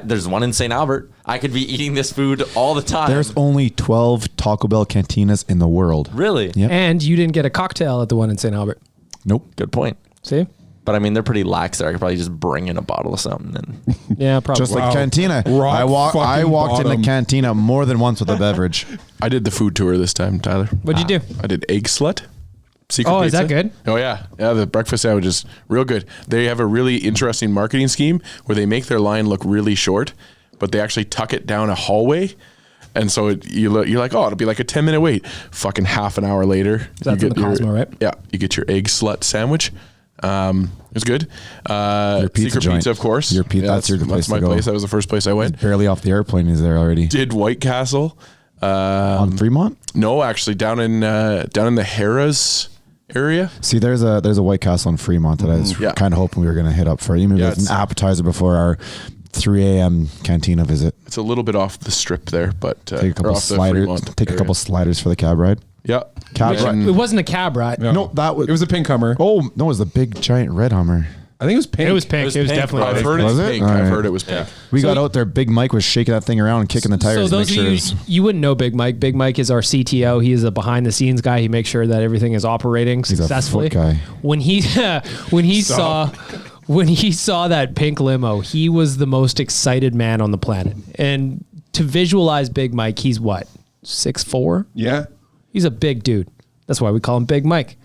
there's one in St. Albert. I could be eating this food all the time. There's only 12 Taco Bell cantinas in the world. really Yep. And you didn't get a cocktail at the one in St. Albert. Nope. good point. See? But I mean, they're pretty lax there. I could probably just bring in a bottle of something. And Yeah, probably. Just like Wow. cantina. Rock I walked fucking in the bottom. cantina more than once with a beverage. I did the food tour this time, Tyler. What'd you do? I did egg slut. Secret Oh, is that pizza. good? Oh yeah, yeah. The breakfast sandwich is real good. They have a really interesting marketing scheme where they make their line look really short, but they actually tuck it down a hallway, and so you're like, oh, it'll be like a 10-minute wait. Fucking half an hour later, That's you in the Cosmo, right? Yeah, you get your egg slut sandwich. It's good. Your pizza Secret joint. Pizza, of course. Your pizza- that's your place That's my to go. place. That was the first place I went. Barely off the airplane. He's there already. Did White Castle. On Fremont? No, actually, down in the Harrah's area. See, there's a White Castle in Fremont that I was Yeah. kind of hoping we were going to hit up for. Even Yeah, as an it's- appetizer before our 3 a.m. cantina visit. It's a little bit off the strip there, but Take a or couple off the sliders. Fremont Take a area. couple sliders for the cab ride. Yeah, Cab Which- ride. It wasn't a cab ride. No, that was. It was a pink Hummer. Oh no, it was the big giant red Hummer. I think it was pink. It was pink. It was pink, definitely bro. I've pink. heard it's Was it? pink. All I've right. heard it was pink. We So got out there. Big Mike was shaking that thing around and kicking the tires. So to those make of sure you, it was- you wouldn't know Big Mike. Big Mike is our CTO. He is a behind the scenes guy. He makes sure that everything is operating He's a successfully. foot guy. When he saw that pink limo, he was the most excited man on the planet. And to visualize Big Mike, he's what, 6'4"? Yeah. He's a big dude. That's why we call him Big Mike.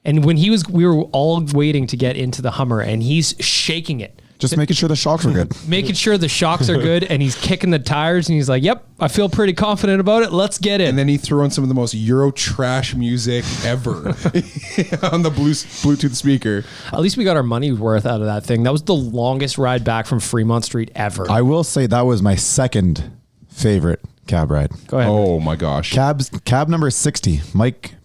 And when we were all waiting to get into the Hummer, and he's shaking it. just making sure the shocks were good. Making sure the shocks are good, and he's kicking the tires, and he's like, "Yep, I feel pretty confident about it. Let's get in." And then he threw on some of the most Euro trash music ever on the Bluetooth speaker. At least we got our money worth out of that thing. That was the longest ride back from Fremont Street ever. I will say that was my second favorite cab ride. Go ahead. Oh my gosh. Cab number 60.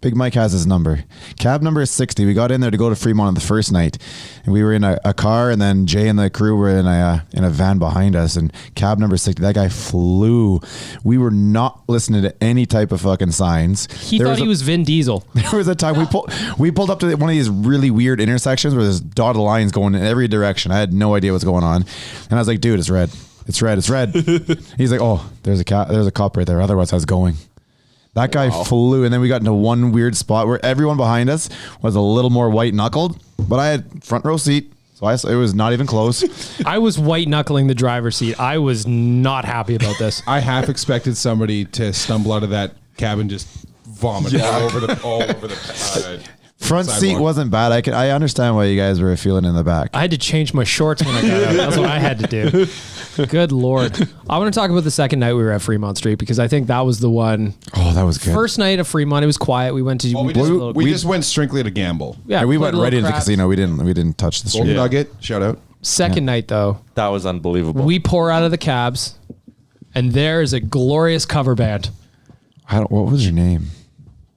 Big Mike has his number. Cab number 60. We got in there to go to Fremont on the first night, and we were in a car, and then Jay and the crew were in a van behind us. And cab number 60, that guy flew. We were not listening to any type of fucking signs. He There thought he was Vin Diesel. There was a time we pulled up to one of these really weird intersections where there's dotted lines going in every direction. I had no idea what's going on, and I was like, "Dude, it's red. It's red. It's red." He's like, "Oh, there's a cop right there. Otherwise, I was going." That guy flew, and then we got into one weird spot where everyone behind us was a little more white knuckled, but I had front row seat, so it was not even close. I was white knuckling the driver's seat. I was not happy about this. I half expected somebody to stumble out of that cab and just vomit all over the Front seat sidewalk. wasn't bad. I understand why you guys were feeling in the back. I had to change my shorts when I got out. That's what I had to do. Good Lord. I want to talk about the second night we were at Fremont Street, because I think that was the one. Oh, that was good. First night of Fremont, it was quiet. We went to. We just went strictly to gamble. yeah, we played went a right little into the craps. casino. We didn't touch the street. Golden Nugget, shout out. Second night, though, That was unbelievable. we pour out of the cabs, and there is a glorious cover band. What was your name?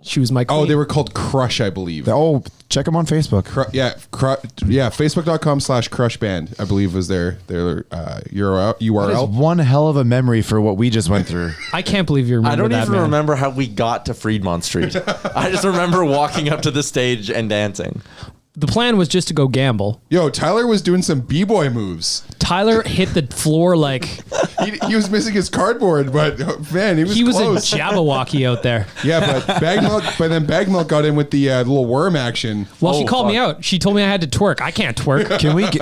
She was my queen. Oh, they were called Crush, I believe. Oh, check them on Facebook. Facebook.com/Crush Band, I believe was their That is URL. one hell of a memory for what we just went through. I can't believe you remember I don't that, even man. remember how we got to Fremont Street. I just remember walking up to the stage and dancing. The plan was just to go gamble. Yo, Tyler was doing some b-boy moves. Tyler hit the floor like He was missing his cardboard, but man, he was close. a Jabberwocky out there. Yeah, but Bag Milk got in with the little worm action. Well, she Oh, called me fuck. out. She told me I had to twerk. I can't twerk.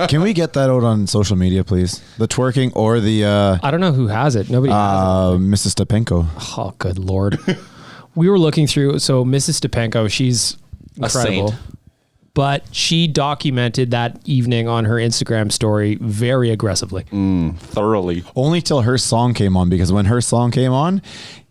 Can we get that out on social media, please? The twerking or the I don't know who has it. Nobody has Mrs. Stepenko. it. Oh, good Lord. We were looking through. So Mrs. Stepenko, she's incredible. saint. But she documented that evening on her Instagram story very aggressively. Thoroughly. Only till her song came on, because when her song came on,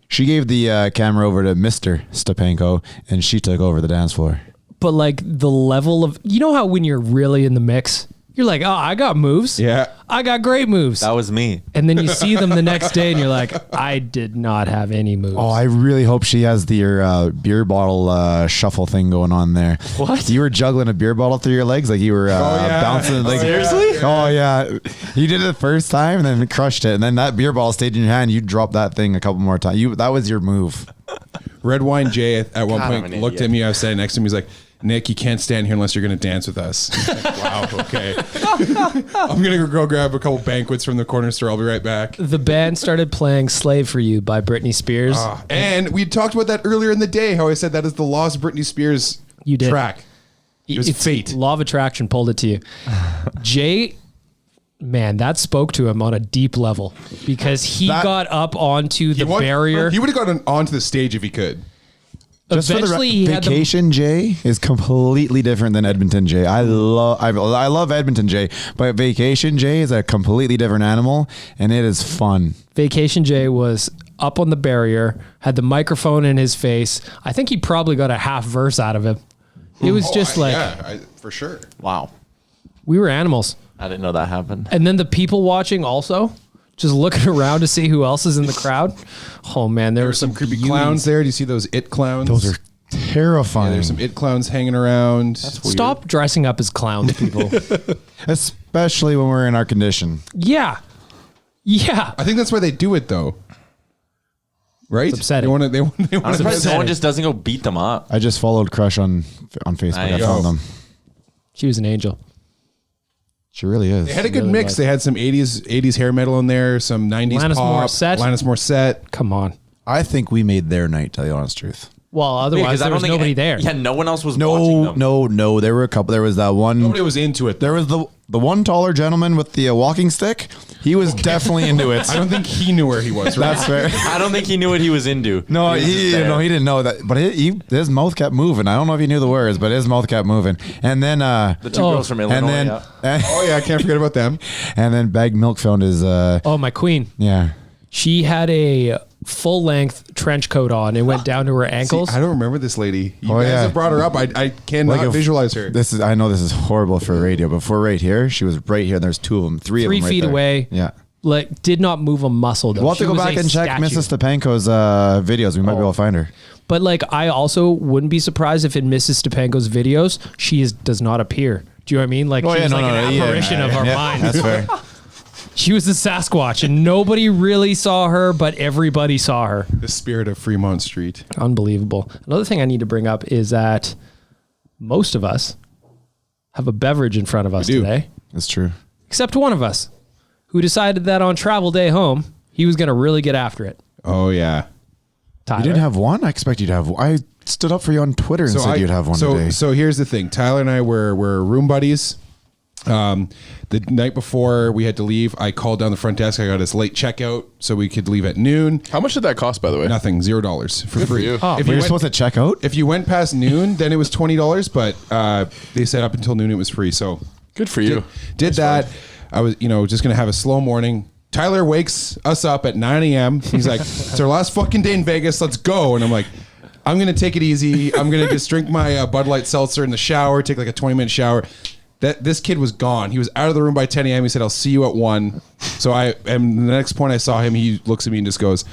she gave the camera over to Mr. Stepenko, and she took over the dance floor. But like the level of, you know how when you're really in the mix, you're like, oh, I got moves. Yeah. I got great moves. That was me. And then you see them the next day and you're like, I did not have any moves. Oh, I really hope she has your beer bottle shuffle thing going on there. What? You were juggling a beer bottle through your legs like you were bouncing. Like, Seriously? Oh, yeah. You did it the first time and then crushed it. And then that beer bottle stayed in your hand. You dropped that thing a couple more times. That was your move. Red Wine Jay at one God, point I'm an looked idiot. at me. I was standing next to him. He's like, Nick, you can't stand here unless you're going to dance with us. Like, wow, okay. I'm going to go grab a couple banquets from the corner store. I'll be right back. The band started playing Slave for You by Britney Spears. And we talked about that earlier in the day, how I said that is the lost Britney Spears You did. track. It was It's fate. Law of attraction pulled it to you. Jay, man, that spoke to him on a deep level, because he That- got up onto the barrier. He would have gotten onto the stage if he could. Just for the Eventually, he had the Vacation J is completely different than Edmonton J. I love Edmonton J, but Vacation J is a completely different animal, and it is fun. Vacation Jay was up on the barrier, had the microphone in his face. I think he probably got a half verse out of him. It was just for sure. Wow. we were animals. I didn't know that happened. And then the people watching also, just looking around to see who else is in the crowd. Oh man, there were some Creepy beauties. clowns there. Do you see those it clowns? Those are terrifying. There's some it clowns hanging around. Stop dressing up as clowns, people. Especially when we're in our condition. Yeah. Yeah. I think that's why they do it though. Right? It's upsetting. They want to. I'm surprised no upsetting. one just doesn't go beat them up. I just followed Crush on Facebook. I Nice. found them. She was an angel. She really is. They had a good Really mix. was. They had some 80s hair metal in there, some 90s Alanis pop. Morissette. Alanis Morissette. Come on. I think we made their night, tell you the honest truth. Well, otherwise there was nobody there. Yeah, no one else was watching No, them. no. There were a couple. There was that one. Nobody was into it. There was the one taller gentleman with the walking stick. He was definitely into it. I don't think he knew where he was. Right? That's fair. I don't think he knew what he was into. No, was just he there. didn't know that. But his mouth kept moving. I don't know if he knew the words, but his mouth kept moving. And then The two girls from Illinois. and then Oh yeah, I can't forget about them. and then Bag Milk found his Oh, my queen. yeah. She had a full-length trench coat on. It went down to her ankles. I don't remember this lady. You Oh, guys yeah. have brought her up. I cannot Like if- visualize her. I know this is horrible for radio, but for right here, she was right here. And there's two of them, three 3 of them right feet there. away. Yeah. Like, did not move a muscle, though. We'll have to She go was back a and check statue. Mrs. Stepanko's videos. We might be able to find her. But, like, I also wouldn't be surprised if in Mrs. Stepanko's videos, she does not appear. Do you know what I mean? Like, she's like an apparition of our mind. That's fair. She was the Sasquatch, and nobody really saw her, but everybody saw her. The spirit of Fremont Street. Unbelievable. Another thing I need to bring up is that most of us have a beverage in front of us We do. today, That's true. except one of us who decided that on travel day home, he was going to really get after it. Oh yeah. Tyler. You didn't have one? I expect you'd have one. I stood up for you on Twitter and said you'd have one today. So here's the thing. Tyler and I were room buddies. The night before we had to leave, I called down the front desk. I got us late checkout so we could leave at noon. How much did that cost, by the way? Nothing, $0 for free. you. Oh, If You're you, supposed to check out? if you went past noon, then it was $20. But they said up until noon it was free. So Good for you. did that. I was, just gonna have a slow morning. Tyler wakes us up at 9 a.m. He's like, "It's our last fucking day in Vegas. Let's go." And I'm like, "I'm gonna take it easy. I'm gonna just drink my Bud Light seltzer in the shower. Take like a 20-minute shower." This kid was gone. He was out of the room by 10 a.m. He said, "I'll see you at 1." So the next point I saw him, he looks at me and just goes,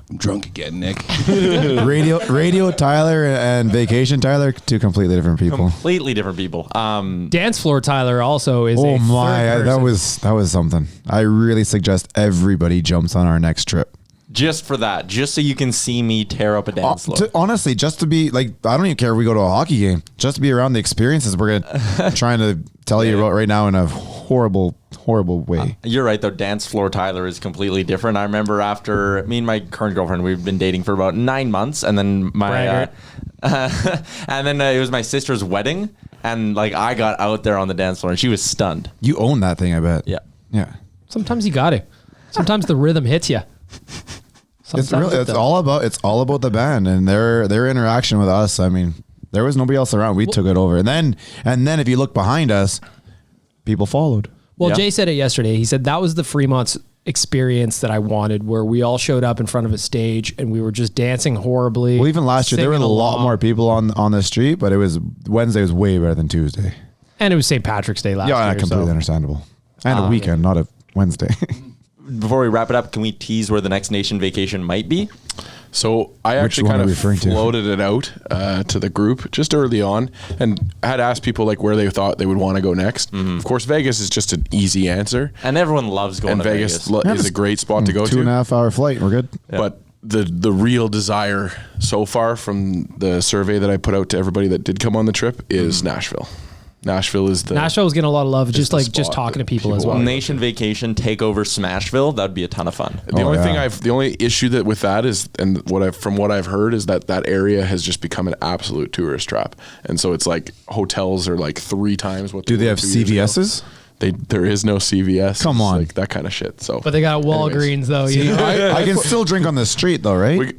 "I'm drunk again, Nick." Radio Tyler and Vacation Tyler, two completely different people. Completely different people. Dance floor Tyler also is Oh a my, third person. that was something. I really suggest everybody jumps on our next trip. Just for that, just so you can see me tear up a dance floor. Honestly, just to be like, I don't even care if we go to a hockey game, just to be around the experiences we're trying to tell you about right now in a horrible way. You're right, though. Dance floor Tyler is completely different. I remember after me and my current girlfriend, we've been dating for about 9 months, and then it was my sister's wedding, and like I got out there on the dance floor, and she was stunned. You own that thing, I bet. Yeah. Yeah. Sometimes you got to. Sometimes the rhythm hits you. It's all about the band and their interaction with us. I mean, there was nobody else around. We took it over. And then if you look behind us, people followed. Well, Yeah. Jay said it yesterday. He said that was the Fremont's experience that I wanted, where we all showed up in front of a stage and we were just dancing horribly. Well, even last year there were a singing lot along. more people on the street, but Wednesday was way better than Tuesday. And it was St. Patrick's Day last year. Yeah, completely understandable. And a weekend, not a Wednesday. Before we wrap it up, can we tease where the next nation vacation might be? So I actually one kind are of we referring to? floated it out to the group just early on and had asked people like where they thought they would want to go next. Of course, Vegas is just an easy answer. And everyone loves going And to Vegas Vegas. is a great spot to go 2.5 hour flight. We're good. But the real desire so far from the survey that I put out to everybody that did come on the trip is Nashville. Nashville is the Nashville was getting a lot of love, just the like just spot talking to that people as people well. want. Nation vacation take over Smashville. That'd be a ton of fun. The Oh, only yeah. thing the only issue that with that is, and from what I've heard is that area has just become an absolute tourist trap, and so it's like hotels are like 3 times what. Do they were have 2 years ago. CVS's? There is no CVS. Come It's on. like that kind of shit. So, But they got Walgreens though. You know? I can still drink on the street though, right?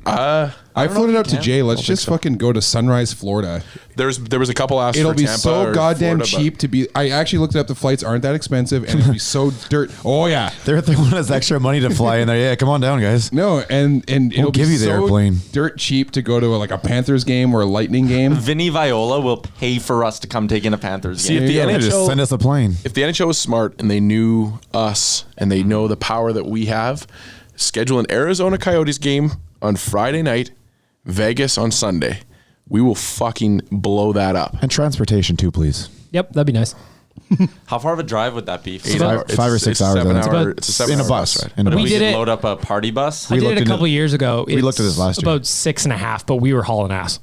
I floated out to can. Jay. Let's just fucking go to Sunrise, Florida. there was a couple asks It'll for be Tampa so or goddamn Florida, but- cheap to be. I actually looked it up. The flights aren't that expensive, and it'll be so dirt. Oh yeah, They want us extra money to fly in there. Yeah, come on down, guys. no, and it'll give be you the so airplane. dirt cheap to go to like a Panthers game or a Lightning game. Vinny Viola will pay for us to come take in a Panthers See, game. if the Yeah, Just NHL send us a plane. if the NHL was smart and they knew us and they know the power that we have, schedule an Arizona Coyotes game on Friday night, Vegas on Sunday. We will fucking blow that up. And transportation too, please. Yep, that'd be nice. How far of a drive would that be? Five or 6 hours, Seven that's hour, about- it's a 7 in a hour bus. ride. In a But if We we did could it- load up a party bus. I did looked it a into- couple years ago. we looked at this last year. About 6.5, but we were hauling ass.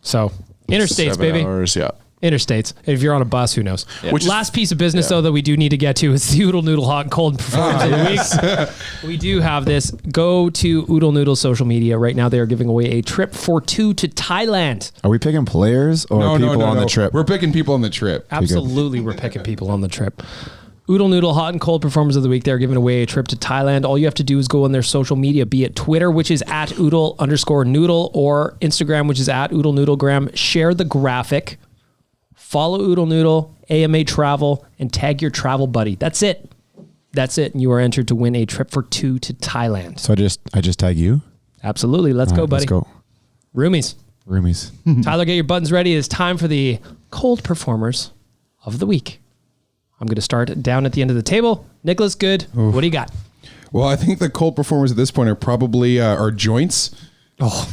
So interstates, 7 baby. hours, yeah. Interstates. If you're on a bus, who knows? Yeah. Which last piece of business, though, that we do need to get to is the Oodle Noodle Hot and Cold Performance of the Week. We do have this. Go to Oodle Noodle's social media. Right now, they are giving away a trip for 2 to Thailand. Are we picking players or people on the trip? We're picking people on the trip. Absolutely, we're picking people on the trip. Oodle Noodle Hot and Cold Performers of the Week. They're giving away a trip to Thailand. All you have to do is go on their social media, be it Twitter, which is at Oodle_Noodle, or Instagram, which is at Oodle Noodlegram. Share the graphic. Follow Oodle Noodle, AMA Travel, and tag your travel buddy. That's it. And you are entered to win a trip for 2 to Thailand. So I just tag you? Absolutely. Let's go, buddy. Let's go. Roomies. Tyler, get your buttons ready. It's time for the Cold Performers of the Week. I'm going to start down at the end of the table. Nicholas, good. Oof. What do you got? Well, I think the cold performers at this point are probably our joints. Oh,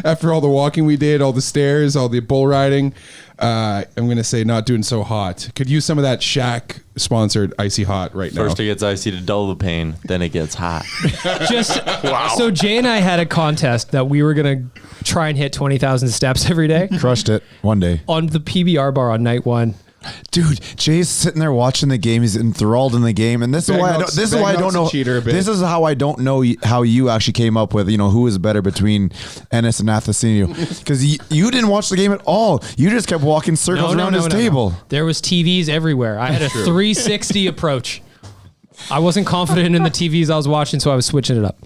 after all the walking we did, all the stairs, all the bull riding, I'm going to say not doing so hot. Could use some of that Shaq sponsored Icy Hot right now. First it gets icy to dull the pain, then it gets hot. So Jay and I had a contest that we were going to try and hit 20,000 steps every day. Crushed it one day. On the PBR bar on night 1. Dude, Jay's sitting there watching the game. He's enthralled in the game, and this is why I don't. This is why I don't know. This is how I don't know how you actually came up with who is better between Ennis and Athasino, because you didn't watch the game at all. You just kept walking circles around his table. No. There was TVs everywhere. I had a 360 approach. I wasn't confident in the TVs I was watching, so I was switching it up.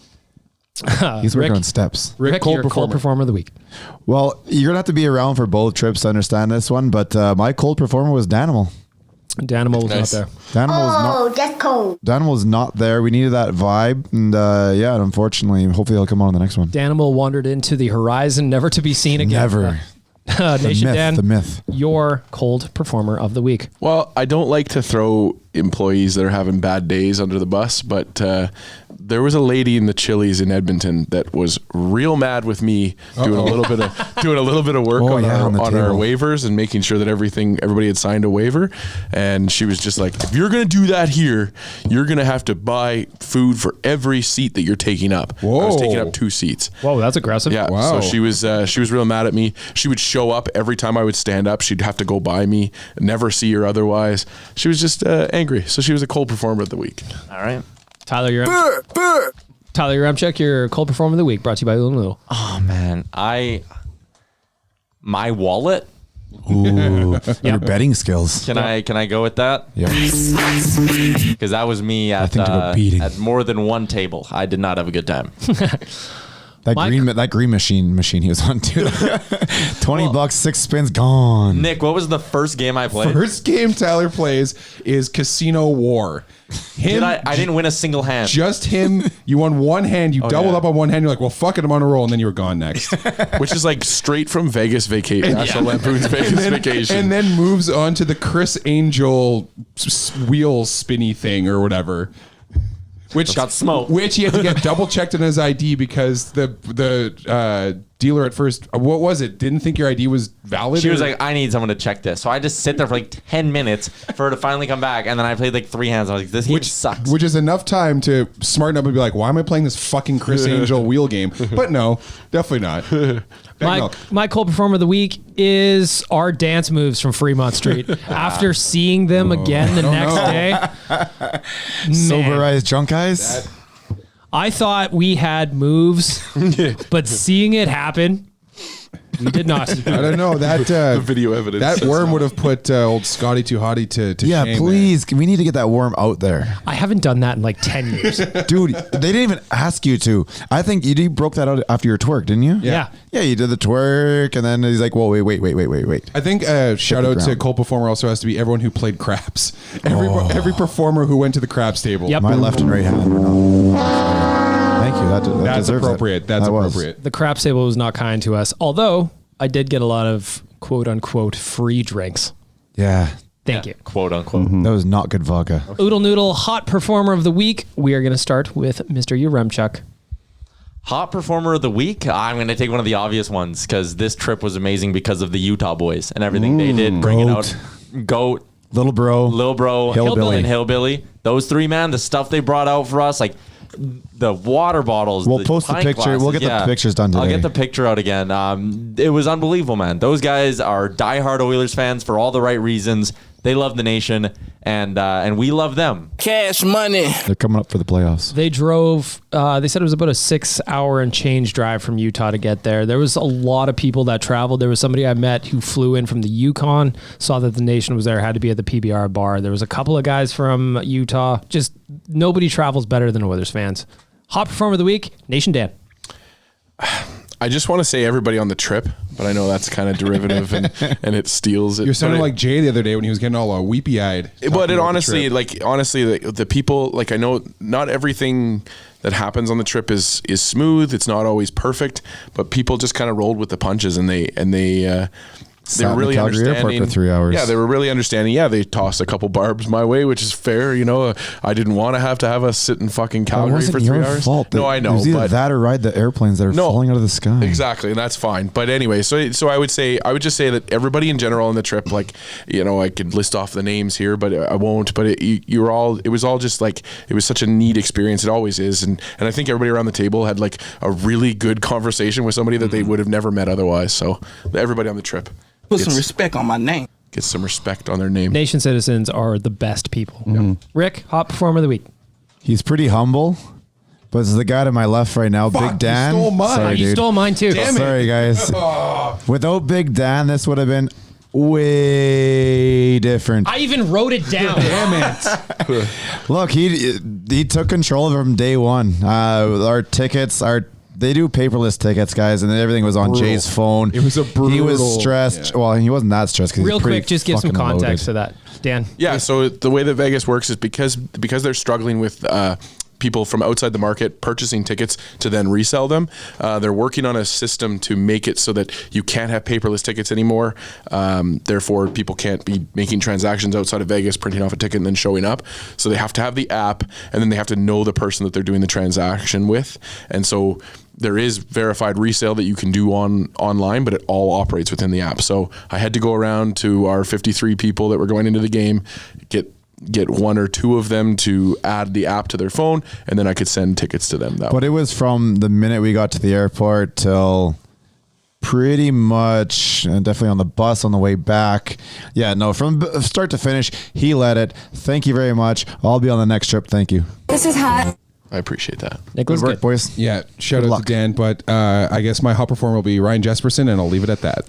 He's working on steps. Rick, your cold performer of the week. Well, you're gonna have to be around for both trips to understand this one, but my cold performer was Danimal. Danimal was not there. That's cold. Danimal was not there. We needed that vibe, and unfortunately, hopefully he'll come on the next one. Danimal wandered into the horizon, never to be seen again. Never. Nation Dan, the myth. Your cold performer of the week. Well, I don't like to throw employees that are having bad days under the bus, but there was a lady in the Chili's in Edmonton that was real mad with me doing a little bit of work on our waivers and making sure that everybody had signed a waiver, and she was just like, if you're gonna do that here, you're gonna have to buy food for every seat that you're taking up. Whoa. I was taking up 2 seats. Whoa, that's aggressive. Yeah. Wow. So she was real mad at me. She would show up every time I would stand up. She'd have to go by me, never see her otherwise. She was just angry. So she was a cold performer of the week. All right. Tyler, you're Check your cold performer of the week, brought to you by Oodle Noodle. Oh man, my wallet. Ooh, your betting skills. Can I go with that? Yeah. Because that was me at more than one table. I did not have a good time. That green machine he was on too. $20, 6 spins gone. Nick, what was the first game I played? First game Tyler plays is Casino War. I didn't win a single hand. Just him. You won one hand. You doubled up on one hand. You're like, well, fuck it, I'm on a roll, and then you were gone next. Which is like straight from Vegas Vacation. National Lampoon's Vegas Vacation. And then moves on to the Chris Angel wheel spinny thing or whatever. Which got smoked. Which he had to get double checked on his ID because the dealer at first, what was it? Didn't think your ID was valid. She was like, I need someone to check this. So I just sit there for like 10 minutes for her to finally come back. And then I played like 3 hands. I was like, this game sucks. Which is enough time to smarten up and be like, why am I playing this fucking Chris Angel wheel game? But no, definitely not. My cold performer of the week is our dance moves from Fremont Street. After seeing them again the next day, Sober-eyes, drunk eyes. I thought we had moves, but seeing it happen, we did not. I don't know that the video evidence. That worm would have put old Scotty Too Hottie to yeah, shame. Please, we need to get that worm out there. I haven't done that in like 10 years. Dude, they didn't even ask you to. I think you broke that out after your twerk, didn't you? Yeah. Yeah, you did the twerk, and then he's like, whoa, wait. I think shout out to Cold Performer also has to be everyone who played craps. Every performer who went to the craps table. Yep. My left and right hand were not. Thank you. That That's appropriate. That's appropriate. The craps table was not kind to us, although I did get a lot of quote unquote free drinks. Yeah. Thank you. Quote unquote. Mm-hmm. That was not good vodka. Oodle Noodle hot performer of the week. We are going to start with Mr. Yaremchuk. Hot performer of the week? I'm going to take one of the obvious ones because this trip was amazing because of the Utah boys and everything they did. Bringing out Goat, Little Bro, Hillbilly, and Hillbilly. Those 3, man, the stuff they brought out for us, like the water bottles. We'll the post the pint picture. We'll get glasses. the pictures done today. I'll get the picture out again. It was unbelievable, man. Those guys are diehard Oilers fans for all the right reasons. They love the nation, and we love them. Cash money. They're coming up for the playoffs. They drove, they said it was about a 6-hour and change drive from Utah to get there. There was a lot of people that traveled. There was somebody I met who flew in from the Yukon, saw that the nation was there, had to be at the PBR bar. There was a couple of guys from Utah. Just nobody travels better than Oilers fans. Hot Performer of the Week, Nation Dan. I just want to say everybody on the trip, but I know that's kind of derivative and it steals it. You're sounding like Jay the other day when he was getting all weepy-eyed. But it honestly, the people, like I know not everything that happens on the trip is smooth. It's not always perfect, but people just kind of rolled with the punches and they were really understanding. For 3 hours. Yeah, they were really understanding. Yeah, they tossed a couple barbs my way, which is fair. You know, I didn't want to have us sit in fucking Calgary for 3 hours. Fault. No, I know. It was either but that or ride the airplanes that are falling out of the sky. Exactly, and that's fine. But anyway, so I would just say that everybody in general on the trip, like, you know, I could list off the names here, but I won't. But it was all just like, it was such a neat experience. It always is, and I think everybody around the table had like a really good conversation with somebody that they would have never met otherwise. So everybody on the trip. Put some respect on my name. Get some respect on their name. Nation citizens are the best people. Rick, Hot Performer of the Week. He's pretty humble, but it's the guy to my left right now, Fuck, Big Dan. you stole mine. Sorry, You dude. stole mine too. Damn it. Sorry, guys. Without Big Dan, this would have been way different. I even wrote it down. Damn it. Look, he took control of it from day one. Our tickets they do paperless tickets, guys, and everything was on Jay's phone. It was a brutal. He was stressed. Yeah. Well, he wasn't that stressed. Real quick, just give some context to that. Dan. Yeah, so the way that Vegas works is because they're struggling with people from outside the market purchasing tickets to then resell them. They're working on a system to make it so that you can't have paperless tickets anymore. Therefore, people can't be making transactions outside of Vegas, printing off a ticket and then showing up. So they have to have the app, and then they have to know the person that they're doing the transaction with. And so there is verified resale that you can do online, but it all operates within the app. So I had to go around to our 53 people that were going into the game, get one or two of them to add the app to their phone, and then I could send tickets to them that way. But it was from the minute we got to the airport till pretty much, and definitely on the bus on the way back. Yeah, no, from start to finish, he led it. Thank you very much. I'll be on the next trip. Thank you. This is hot. I appreciate that. Nicholas, Good work, boys. Yeah, shout Good out luck. to Dan, but I guess my hot performer will be Ryan Jesperson, and I'll leave it at that.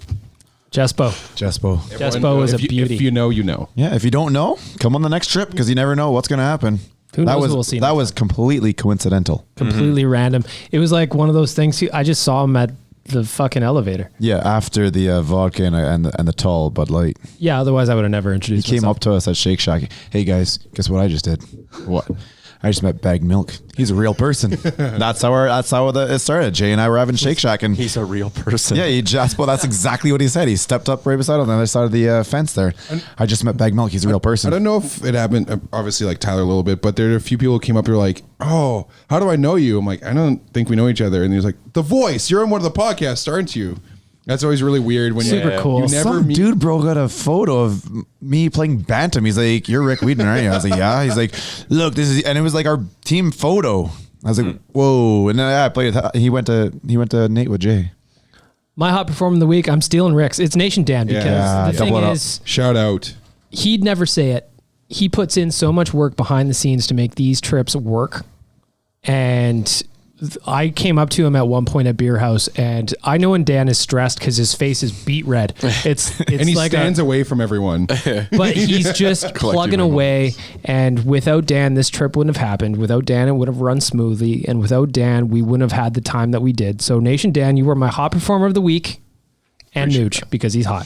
Jespo. Jespo. Was a If you- beauty. If you know, you know. Yeah, if you don't know, come on the next trip because you never know what's going to happen. Who knows that was who we'll see that next was completely coincidental. Completely random. It was like one of those things. I just saw him at the fucking elevator. Yeah, after the vodka and the tall Bud Light. Yeah, otherwise I would have never He introduced came myself. up to us at Shake Shack. Hey guys, guess what I just did? What? I just met Bag Milk. He's a real person. That's how it started. Jay and I were having Shake Shack, and He's a real person. yeah, that's exactly what he said. He stepped up right beside on the other side of the fence there. I just met Bag Milk. He's a real person. I don't know if it happened, obviously, like Tyler a little bit, but there are a few people who came up who were like, oh, how do I know you? I'm like, I don't think we know each other. And he was like, The Voice, you're on one of the podcasts, aren't you? That's always really weird when Super cool. you never Some meet. dude, bro, got a photo of me playing Bantam. He's like, "You're Rick Wheaton, aren't you?" I was like, "Yeah." He's like, "Look, this is," and it was like our team photo. I was like, "Whoa!" And then I played. He went to Nate with Jay. My hot performer of the week, I'm stealing Rick's. It's Nation Dan because Yeah, the thing double it up. is, Shout out. he'd never say it. He puts in so much work behind the scenes to make these trips work. And I came up to him at one point at Beer House, and I know when Dan is stressed because his face is beet red. It's And he like stands away from everyone. but he's just plugging away. And without Dan, this trip wouldn't have happened. Without Dan, it would have run smoothly. And without Dan, we wouldn't have had the time that we did. So Nation Dan, you were my hot performer of the week, and Nooch because he's hot.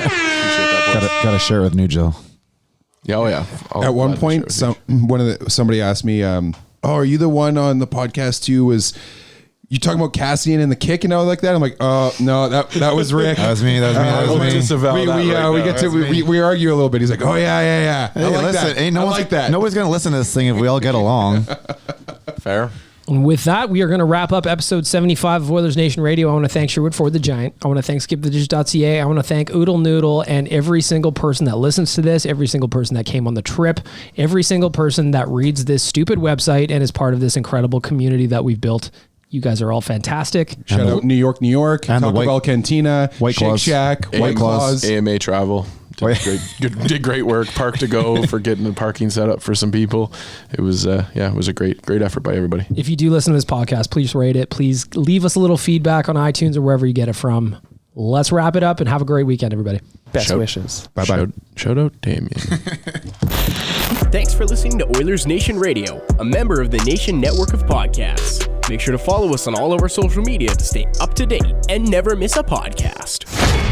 Got to share it with New Joe. Yeah, oh yeah. At one point, somebody asked me, "Oh, are you the one on the podcast too? Was you talking about Cassian and the kick and all like that?" I'm like, "Oh no, that was Rick. That was me. We argue a little bit. He's like, "Oh yeah. Hey, I like listen, that. ain't I like that." Nobody's gonna listen to this thing if we all get along. Fair. And with that, we are going to wrap up episode 75 of Oilers Nation Radio. I want to thank Sherwood Ford the Giant. I want to thank skiptheditch.ca. I want to thank Oodle Noodle and every single person that listens to this, every single person that came on the trip, every single person that reads this stupid website and is part of this incredible community that we've built. You guys are all fantastic. Shout out New York, and Taco the Bell Cantina, White Shake Claws. Shack, White Claws. AMA Travel. Did great work. Park to Go for getting the parking set up for some people. It was it was a great effort by everybody. If you do listen to this podcast, please rate it. Please leave us a little feedback on iTunes or wherever you get it from. Let's wrap it up and have a great weekend, everybody. Best wishes. Bye-bye. Shout out Damien. Thanks for listening to Oilers Nation Radio, a member of the Nation Network of Podcasts. Make sure to follow us on all of our social media to stay up to date and never miss a podcast.